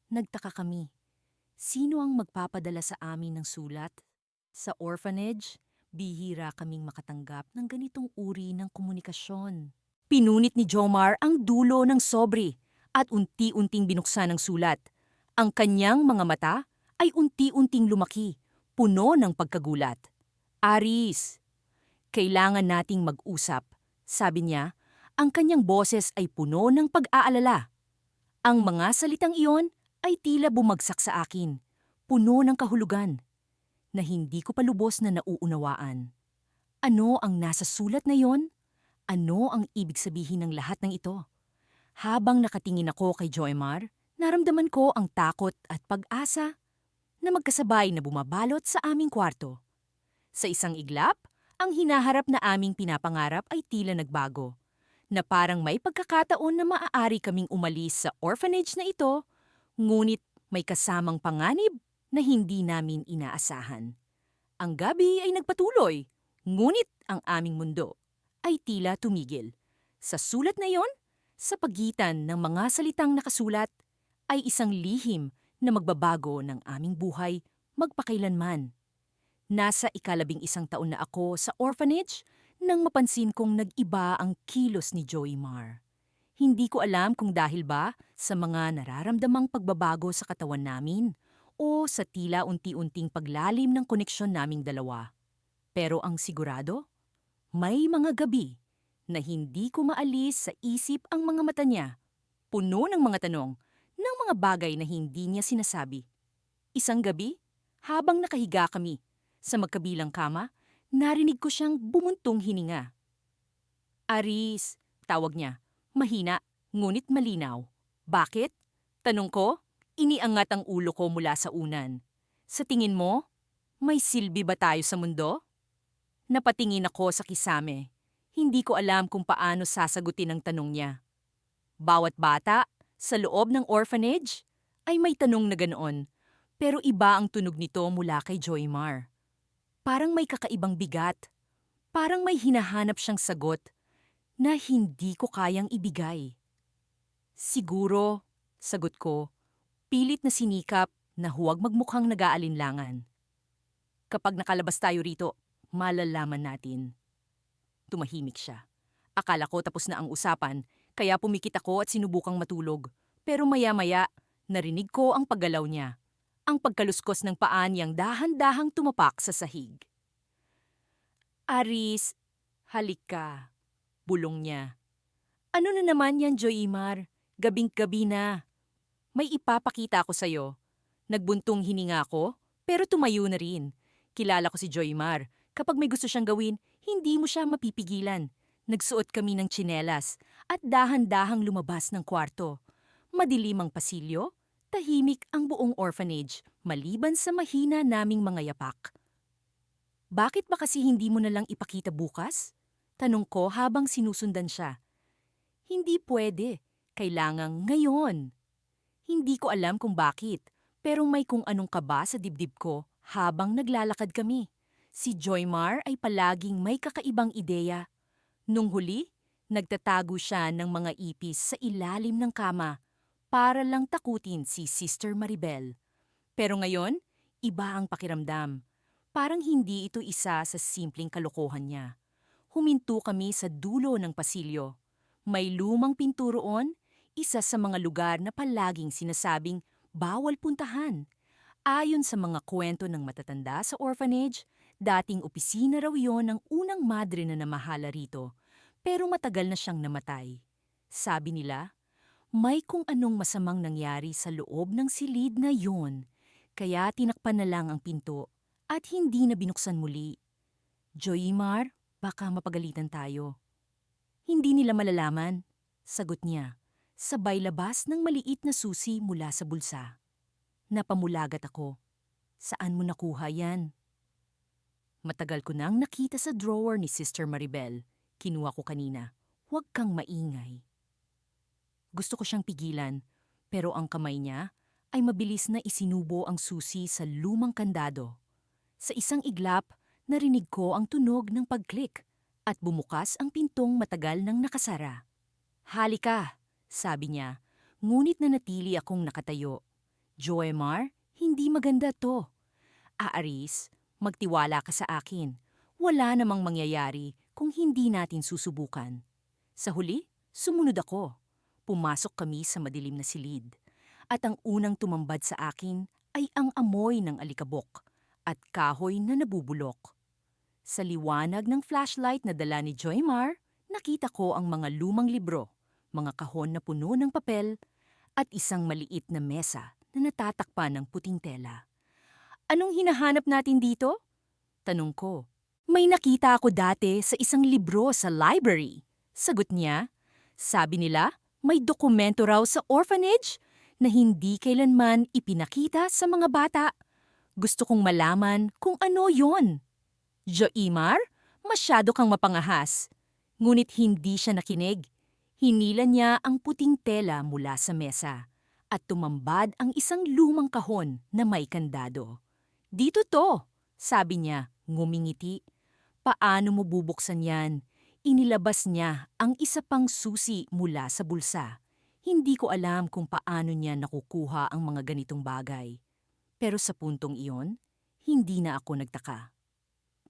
Nagtaka kami. Sino ang magpapadala sa amin ng sulat? Sa orphanage, bihira kaming makatanggap ng ganitong uri ng komunikasyon. Pinunit ni Jomar ang dulo ng sobre at unti-unting binuksan ang sulat. Ang kanyang mga mata ay unti-unting lumaki, puno ng pagkagulat. Aris, kailangan nating mag-usap, sabi niya. Ang kanyang boses ay puno ng pag-aalala. Ang mga salitang iyon ay tila bumagsak sa akin. puno ng kahulugan, na hindi ko pa lubos na nauunawaan. Ano ang nasa sulat na yon? Ano ang ibig sabihin ng lahat ng ito? Habang nakatingin ako kay Joymar, naramdaman ko ang takot at pag-asa na magkasabay na bumabalot sa aming kwarto. Sa isang iglap, ang hinaharap na aming pinapangarap ay tila nagbago, na parang may pagkakataon na maaari kaming umalis sa orphanage na ito, ngunit may kasamang panganib na hindi namin inaasahan. Ang gabi ay nagpatuloy, ngunit ang aming mundo ay tila tumigil. Sa sulat na yon, sa pagitan ng mga salitang nakasulat, ay isang lihim na magbabago ng aming buhay magpakailanman. Nasa ika-11 taon na ako sa orphanage nang mapansin kong nag-iba ang kilos ni Joymar. Hindi ko alam kung dahil ba sa mga nararamdamang pagbabago sa katawan namin o sa tila unti-unting paglalim ng koneksyon naming dalawa. Pero ang sigurado, may mga gabi na hindi ko maalis sa isip ang mga mata niya, puno ng mga tanong, ng mga bagay na hindi niya sinasabi. Isang gabi, habang nakahiga kami sa magkabilang kama, narinig ko siyang bumuntong hininga. Aris, tawag niya, mahina, ngunit malinaw. Bakit? Tanong ko, iniangat ang ulo ko mula sa unan. Sa tingin mo, may silbi ba tayo sa mundo? Napatingin ako sa kisame. Hindi ko alam kung paano sasagutin ang tanong niya. Bawat bata, sa loob ng orphanage, ay may tanong na ganoon, pero iba ang tunog nito mula kay Joymar. Parang may kakaibang bigat, parang may hinahanap siyang sagot na hindi ko kayang ibigay. Siguro, sagot ko, pilit na sinikap na huwag magmukhang nag-aalinlangan. Kapag nakalabas tayo rito, malalaman natin. Tumahimik siya. Akala ko tapos na ang usapan, kaya pumikit ako at sinubukang matulog. Pero maya-maya, narinig ko ang paggalaw niya. Ang pagkaluskos ng paa niyang dahan-dahang tumapak sa sahig. Aris, halika, bulong niya. Ano na naman yan, Joymar? Gabing-gabi na. May ipapakita ko sa'yo. Nagbuntong hininga ako, pero tumayo na rin. Kilala ko si Joymar. Kapag may gusto siyang gawin, hindi mo siya mapipigilan. Nagsuot kami ng tsinelas at dahan-dahang lumabas ng kwarto. Madilim ang pasilyo, tahimik ang buong orphanage, maliban sa mahina naming mga yapak. Bakit ba kasi hindi mo nalang ipakita bukas? Tanong ko habang sinusundan siya. Hindi pwede. Kailangang ngayon. Hindi ko alam kung bakit, pero may kung anong kaba sa dibdib ko habang naglalakad kami. Si Joymar ay palaging may kakaibang ideya. Nung huli, nagtatago siya ng mga ipis sa ilalim ng kama para lang takutin si Sister Maribel. Pero ngayon, iba ang pakiramdam. Parang hindi ito isa sa simpleng kalokohan niya. Huminto kami sa dulo ng pasilyo. May lumang pinto roon, isa sa mga lugar na palaging sinasabing bawal puntahan. Ayon sa mga kwento ng matatanda sa orphanage, dating opisina raw yon ng unang madre na namahala rito, pero matagal na siyang namatay. Sabi nila, may kung anong masamang nangyari sa loob ng silid na yon, kaya tinakpan na lang ang pinto at hindi na binuksan muli. Joymar, baka mapagalitan tayo. Hindi nila malalaman, sagot niya, sabay labas ng maliit na susi mula sa bulsa. Napamulagat ako. Saan mo nakuha yan? Matagal ko nang nakita sa drawer ni Sister Maribel. Kinuha ko kanina. Huwag kang maingay. Gusto ko siyang pigilan, pero ang kamay niya ay mabilis na isinubo ang susi sa lumang kandado. Sa isang iglap, narinig ko ang tunog ng pag-click at bumukas ang pintong matagal nang nakasara. Halika, sabi niya, ngunit nanatili akong nakatayo. Joymar, hindi maganda to. Aris, magtiwala ka sa akin. Wala namang mangyayari kung hindi natin susubukan. Sa huli, sumunod ako. Pumasok kami sa madilim na silid. At ang unang tumambad sa akin ay ang amoy ng alikabok at kahoy na nabubulok. Sa liwanag ng flashlight na dala ni Joymar, nakita ko ang mga lumang libro, mga kahon na puno ng papel, at isang maliit na mesa na natatakpan ng puting tela. Anong hinahanap natin dito? Tanong ko. May nakita ako dati sa isang libro sa library. Sagot niya, sabi nila, may dokumento raw sa orphanage na hindi kailanman ipinakita sa mga bata. Gusto kong malaman kung ano yon. Joimar, masyado kang mapangahas. Ngunit hindi siya nakinig. Hinila niya ang puting tela mula sa mesa at tumambad ang isang lumang kahon na may kandado. Dito to, sabi niya, ngumingiti. Paano mo bubuksan yan? Inilabas niya ang isa pang susi mula sa bulsa. Hindi ko alam kung paano niya nakukuha ang mga ganitong bagay. Pero sa puntong iyon, hindi na ako nagtaka.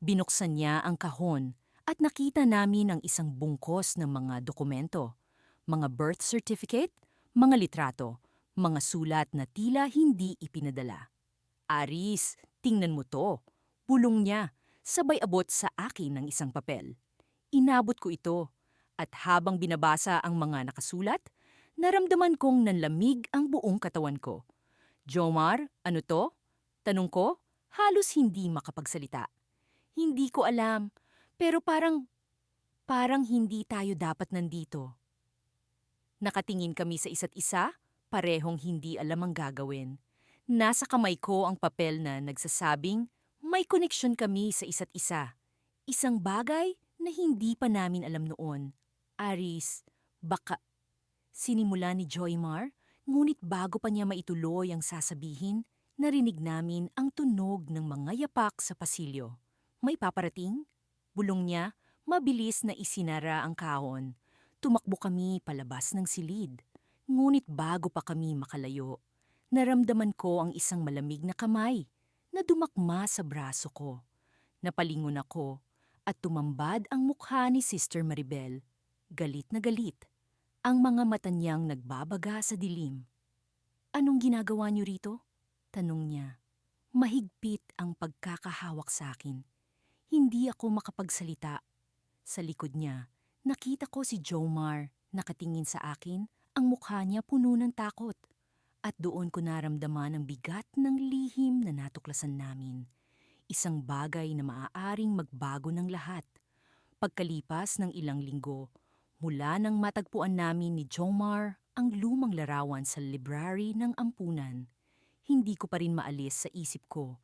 Binuksan niya ang kahon at nakita namin ang isang bungkos ng mga dokumento, mga birth certificate, mga litrato, mga sulat na tila hindi ipinadala. Aris, tingnan mo to. Bulong niya, sabay abot sa akin ng isang papel. Inabot ko ito at habang binabasa ang mga nakasulat, naramdaman kong nanlamig ang buong katawan ko. Jomar, ano to? Tanong ko, halos hindi makapagsalita. Hindi ko alam, pero parang hindi tayo dapat nandito. Nakatingin kami sa isa't isa, parehong hindi alam ang gagawin. Nasa kamay ko ang papel na nagsasabing may koneksyon kami sa isa't isa. Isang bagay na hindi pa namin alam noon. Aris, baka sinimula ni Joymar, ngunit bago pa niya maituloy ang sasabihin, narinig namin ang tunog ng mga yapak sa pasilyo. May paparating? Bulong niya, mabilis na isinara ang kahon. Tumakbo kami palabas ng silid. Ngunit bago pa kami makalayo, naramdaman ko ang isang malamig na kamay na dumakma sa braso ko. Napalingon ako at tumambad ang mukha ni Sister Maribel. Galit na galit. Ang mga mata niyang nagbabaga sa dilim. Anong ginagawa niyo rito? Tanong niya. Mahigpit ang pagkakahawak sa akin. Hindi ako makapagsalita. Sa likod niya, nakita ko si Jomar nakatingin sa akin, ang mukha niya puno ng takot. At doon ko naramdaman ang bigat ng lihim na natuklasan namin. Isang bagay na maaaring magbago ng lahat. Pagkalipas ng ilang linggo, mula nang matagpuan namin ni Jomar ang lumang larawan sa library ng ampunan, hindi ko pa rin maalis sa isip ko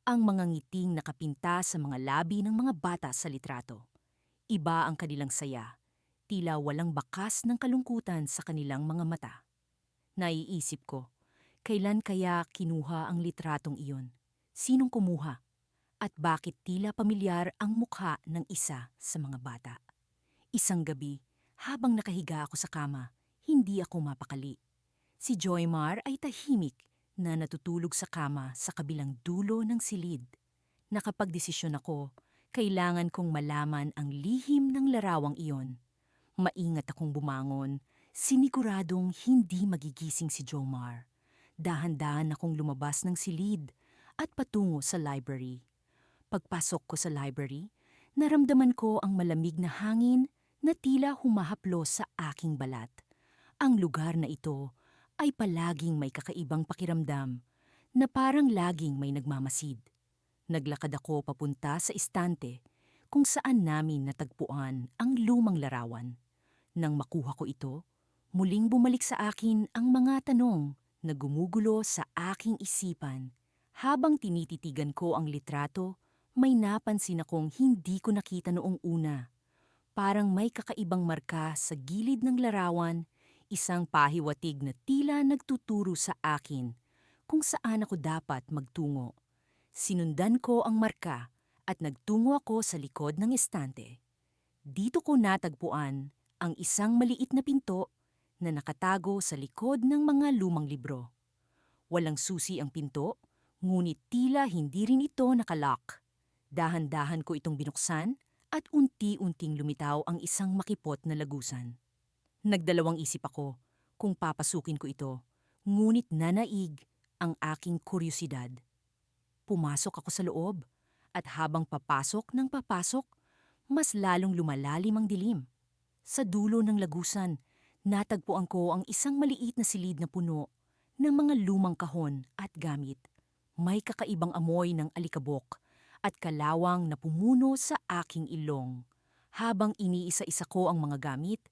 ang mga ngiting nakapinta sa mga labi ng mga bata sa litrato. Iba ang kanilang saya, tila walang bakas ng kalungkutan sa kanilang mga mata. Naiisip ko, kailan kaya kinuha ang litratong iyon? Sinong kumuha? At bakit tila pamilyar ang mukha ng isa sa mga bata? Isang gabi, habang nakahiga ako sa kama, hindi ako mapakali. Si Joymar ay tahimik na natutulog sa kama sa kabilang dulo ng silid. Nakapagdesisyon ako, kailangan kong malaman ang lihim ng larawang iyon. Maingat akong bumangon, siniguradong hindi magigising si Jomar. Dahan-dahan akong lumabas ng silid at patungo sa library. Pagpasok ko sa library, naramdaman ko ang malamig na hangin na tila humahaplos sa aking balat. Ang lugar na ito ay palaging may kakaibang pakiramdam na parang laging may nagmamasid. Naglakad ako papunta sa istante kung saan namin natagpuan ang lumang larawan. Nang makuha ko ito, muling bumalik sa akin ang mga tanong na gumugulo sa aking isipan. Habang tinititigan ko ang litrato, may napansin akong hindi ko nakita noong una. Parang may kakaibang marka sa gilid ng larawan, isang pahiwatig na tila nagtuturo sa akin kung saan ako dapat magtungo. Sinundan ko ang marka at nagtungo ako sa likod ng estante. Dito ko natagpuan ang isang maliit na pinto na nakatago sa likod ng mga lumang libro. Walang susi ang pinto, ngunit tila hindi rin ito nakalock. Dahan-dahan ko itong binuksan at unti-unting lumitaw ang isang makipot na lagusan. Nagdalawang isip ako kung papasukin ko ito, ngunit nanaig ang aking kuryosidad. Pumasok ako sa loob at habang papasok ng papasok, mas lalong lumalalim ang dilim. Sa dulo ng lagusan, natagpuan ko ang isang maliit na silid na puno ng mga lumang kahon at gamit. May kakaibang amoy ng alikabok at kalawang na pumuno sa aking ilong. Habang iniisa-isa ko ang mga gamit,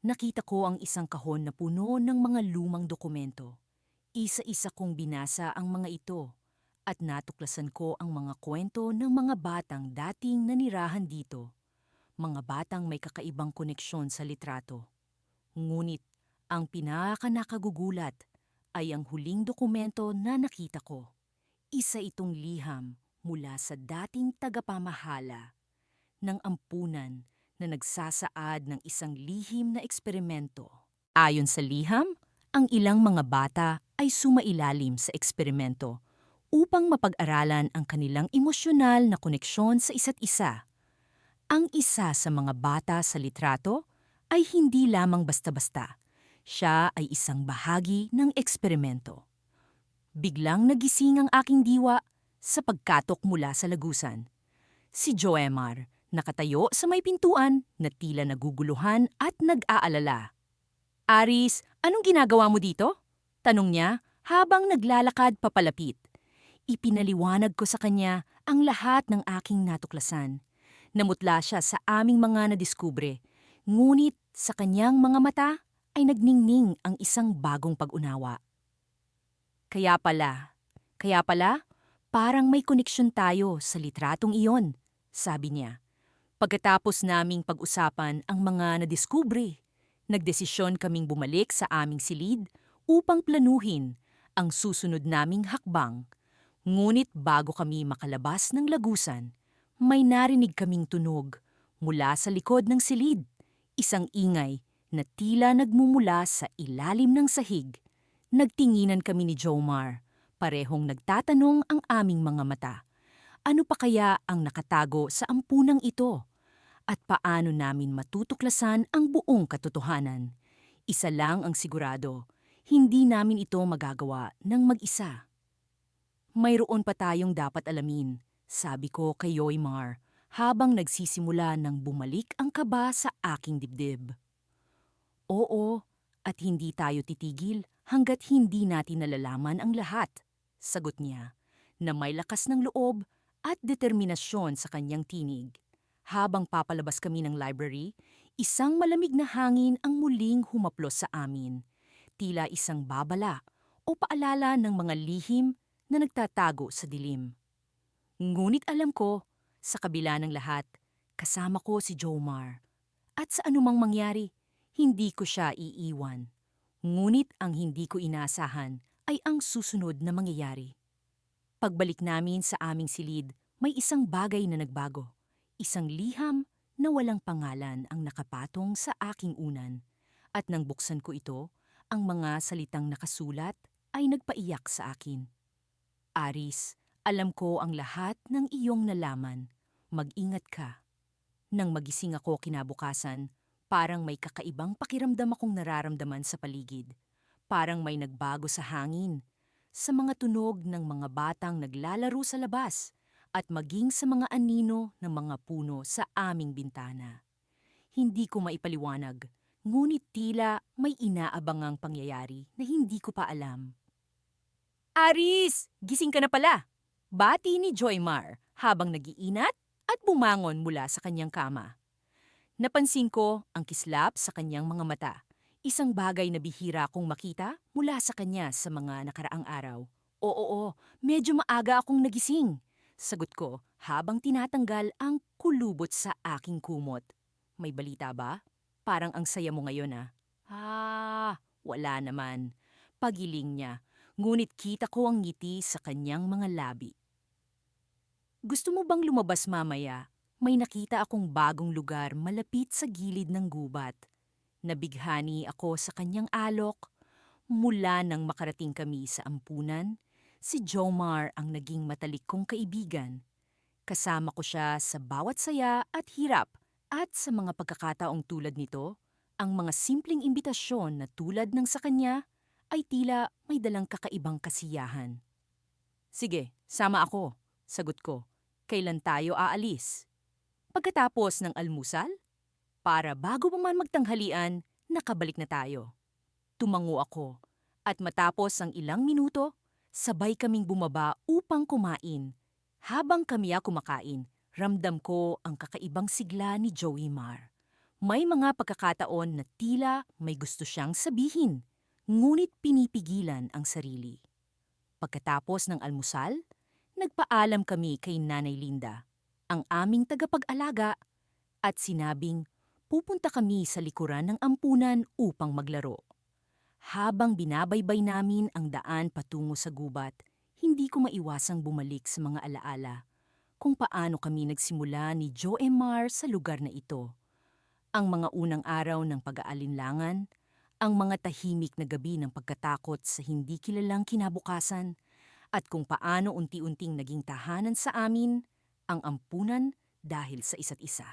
nakita ko ang isang kahon na puno ng mga lumang dokumento. Isa-isa kong binasa ang mga ito at natuklasan ko ang mga kwento ng mga batang dating nanirahan dito. Mga batang may kakaibang koneksyon sa litrato. Ngunit ang pinakanakagugulat ay ang huling dokumento na nakita ko. Isa itong liham mula sa dating tagapamahala ng ampunan na nagsasaad ng isang lihim na eksperimento. Ayon sa liham, ang ilang mga bata ay sumailalim sa eksperimento upang mapag-aralan ang kanilang emosyonal na koneksyon sa isa't isa. Ang isa sa mga bata sa litrato ay hindi lamang basta-basta. Siya ay isang bahagi ng eksperimento. Biglang nagising ang aking diwa sa pagkatok mula sa lagusan. Si Joemar, nakatayo sa may pintuan na tila naguguluhan at nag-aalala. Aris, anong ginagawa mo dito? Tanong niya habang naglalakad papalapit. Ipinaliwanag ko sa kanya ang lahat ng aking natuklasan. Namutla siya sa aming mga nadiskubre, ngunit sa kanyang mga mata ay nagningning ang isang bagong pag-unawa. Kaya pala, parang may koneksyon tayo sa litratong iyon, sabi niya. Pagkatapos naming pag-usapan ang mga nadiskubre, nagdesisyon kaming bumalik sa aming silid upang planuhin ang susunod naming hakbang. Ngunit bago kami makalabas ng lagusan, may narinig kaming tunog mula sa likod ng silid, isang ingay na tila nagmumula sa ilalim ng sahig. Nagtinginan kami ni Jomar, parehong nagtatanong ang aming mga mata. Ano pa kaya ang nakatago sa ampunang ito? At paano namin matutuklasan ang buong katotohanan? Isa lang ang sigurado, hindi namin ito magagawa ng mag-isa. Mayroon pa tayong dapat alamin, sabi ko kay Joymar habang nagsisimula ng bumalik ang kaba sa aking dibdib. Oo, at hindi tayo titigil hanggat hindi natin nalalaman ang lahat, sagot niya, na may lakas ng loob at determinasyon sa kanyang tinig. Habang papalabas kami ng library, isang malamig na hangin ang muling humaplos sa amin. Tila isang babala o paalala ng mga lihim na nagtatago sa dilim. Ngunit alam ko, sa kabila ng lahat, kasama ko si Jomar. At sa anumang mangyari, hindi ko siya iiwan. Ngunit ang hindi ko inaasahan ay ang susunod na mangyayari. Pagbalik namin sa aming silid, may isang bagay na nagbago. Isang liham na walang pangalan ang nakapatong sa aking unan. At nang buksan ko ito, ang mga salitang nakasulat ay nagpaiyak sa akin. Aris, alam ko ang lahat ng iyong nalaman. Mag-ingat ka. Nang magising ako kinabukasan, parang may kakaibang pakiramdam akong nararamdaman sa paligid. Parang may nagbago sa hangin, sa mga tunog ng mga batang naglalaro sa labas, at maging sa mga anino ng mga puno sa aming bintana. Hindi ko maipaliwanag, ngunit tila may inaabangang pangyayari na hindi ko pa alam. Aris! Gising ka na pala! Bati ni Joymar habang nag-iinat at bumangon mula sa kanyang kama. Napansin ko ang kislap sa kanyang mga mata, isang bagay na bihira kong makita mula sa kanya sa mga nakaraang araw. Oo, medyo maaga akong nagising, sagot ko habang tinatanggal ang kulubot sa aking kumot. May balita ba? Parang ang saya mo ngayon wala naman. Pagiling niya. Ngunit kita ko ang ngiti sa kanyang mga labi. Gusto mo bang lumabas mamaya? May nakita akong bagong lugar malapit sa gilid ng gubat. Nabighani ako sa kanyang alok. Mula nang makarating kami sa ampunan, si Jomar ang naging matalik kong kaibigan. Kasama ko siya sa bawat saya at hirap, at sa mga pagkakataong tulad nito, ang mga simpleng imbitasyon na tulad ng sa kanya ay tila may dalang kakaibang kasiyahan. Sige, sama ako, sagot ko. Kailan tayo aalis? Pagkatapos ng almusal? Para bago pa man magtanghalian, nakabalik na tayo. Tumango ako, at matapos ang ilang minuto, Sabay kaming bumaba upang kumain. Habang kami kumakain, ramdam ko ang kakaibang sigla ni Joey Mar. May mga pagkakataon na tila may gusto siyang sabihin, ngunit pinipigilan ang sarili. Pagkatapos ng almusal, nagpaalam kami kay Nanay Linda, ang aming tagapag-alaga, at sinabing pupunta kami sa likuran ng ampunan upang maglaro. Habang binabaybay namin ang daan patungo sa gubat, hindi ko maiwasang bumalik sa mga alaala kung paano kami nagsimula ni Joemar sa lugar na ito. Ang mga unang araw ng pag-aalinlangan, ang mga tahimik na gabi ng pagkatakot sa hindi kilalang kinabukasan, at kung paano unti-unting naging tahanan sa amin ang ampunan dahil sa isa't isa.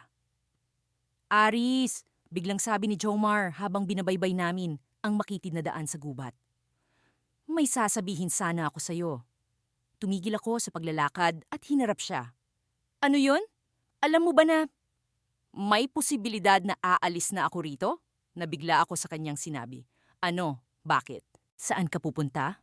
Aris! Biglang sabi ni Jomar habang binabaybay namin ang makitid na daan sa gubat. May sasabihin sana ako sa'yo. Tumigil ako sa paglalakad at hinarap siya. Ano yun? Alam mo ba na may posibilidad na aalis na ako rito? Nabigla ako sa kanyang sinabi. Ano? Bakit? Saan ka pupunta?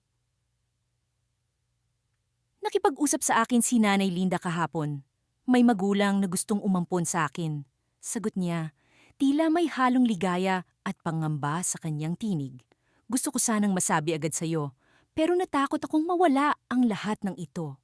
Nakipag-usap sa akin si Nanay Linda kahapon. May magulang na gustong umampon sa akin. Sagot niya, tila may halong ligaya at pangamba sa kanyang tinig. Gusto ko sanang masabi agad sa'yo, pero natakot akong mawala ang lahat ng ito.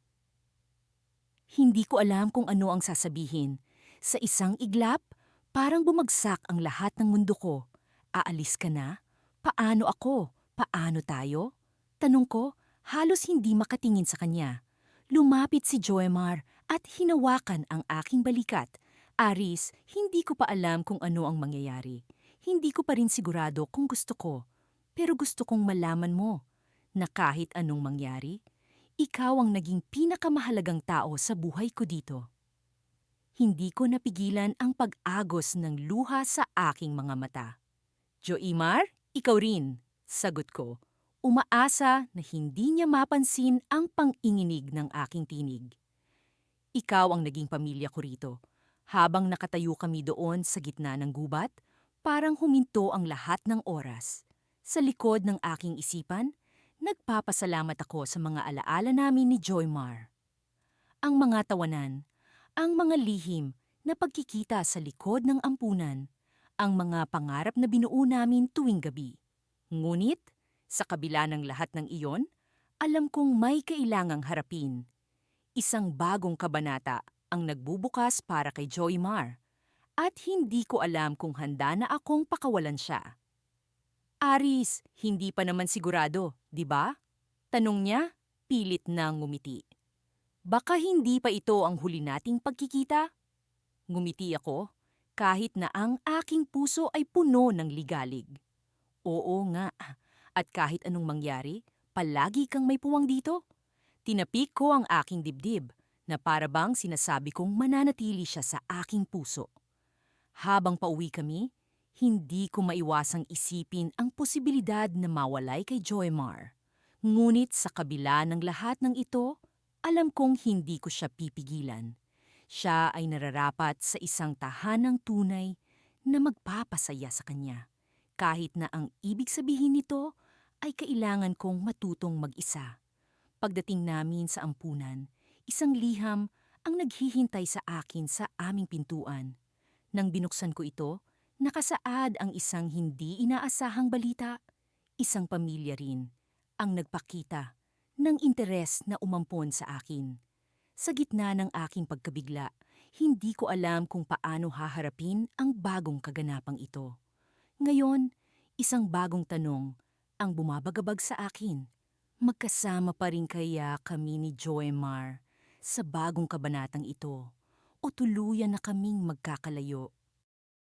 Hindi ko alam kung ano ang sasabihin. Sa isang iglap, parang bumagsak ang lahat ng mundo ko. Aalis ka na? Paano ako? Paano tayo? Tanong ko, halos hindi makatingin sa kanya. Lumapit si Joemar at hinawakan ang aking balikat. Aris, hindi ko pa alam kung ano ang mangyayari. Hindi ko pa rin sigurado kung gusto ko. Pero gusto kong malaman mo na kahit anong mangyari, ikaw ang naging pinakamahalagang tao sa buhay ko dito. Hindi ko napigilan ang pag-agos ng luha sa aking mga mata. Joemar, ikaw rin, sagot ko. Umaasa na hindi niya mapansin ang panginginig ng aking tinig. Ikaw ang naging pamilya ko rito. Habang nakatayo kami doon sa gitna ng gubat, parang huminto ang lahat ng oras. Sa likod ng aking isipan, nagpapasalamat ako sa mga alaala namin ni Joemar. Ang mga tawanan, ang mga lihim na pagkikita sa likod ng ampunan, ang mga pangarap na binuo namin tuwing gabi. Ngunit, sa kabila ng lahat ng iyon, alam kong may kailangang harapin. Isang bagong kabanata ang nagbubukas para kay Joemar, at hindi ko alam kung handa na akong pakawalan siya. Aris, hindi pa naman sigurado, di ba? Tanong niya, pilit na ngumiti. Baka hindi pa ito ang huli nating pagkikita? Ngumiti ako, kahit na ang aking puso ay puno ng ligalig. Oo nga, at kahit anong mangyari, palagi kang may puwang dito. Tinapik ko ang aking dibdib, na para bang sinasabi kong mananatili siya sa aking puso. Habang pauwi kami, hindi ko maiwasang isipin ang posibilidad na mawalay kay Joemar. Ngunit sa kabila ng lahat ng ito, alam kong hindi ko siya pipigilan. Siya ay nararapat sa isang tahanang tunay na magpapasaya sa kanya. Kahit na ang ibig sabihin nito ay kailangan kong matutong mag-isa. Pagdating namin sa ampunan, isang liham ang naghihintay sa akin sa aming pintuan. Nang binuksan ko ito, nakasaad ang isang hindi inaasahang balita. Isang pamilya rin ang nagpakita ng interes na umampon sa akin. Sa gitna ng aking pagkabigla, hindi ko alam kung paano haharapin ang bagong kaganapang ito. Ngayon, isang bagong tanong ang bumabagabag sa akin. Magkasama pa rin kaya kami ni Joemar sa bagong kabanatang ito o tuluyan na kaming magkakalayo?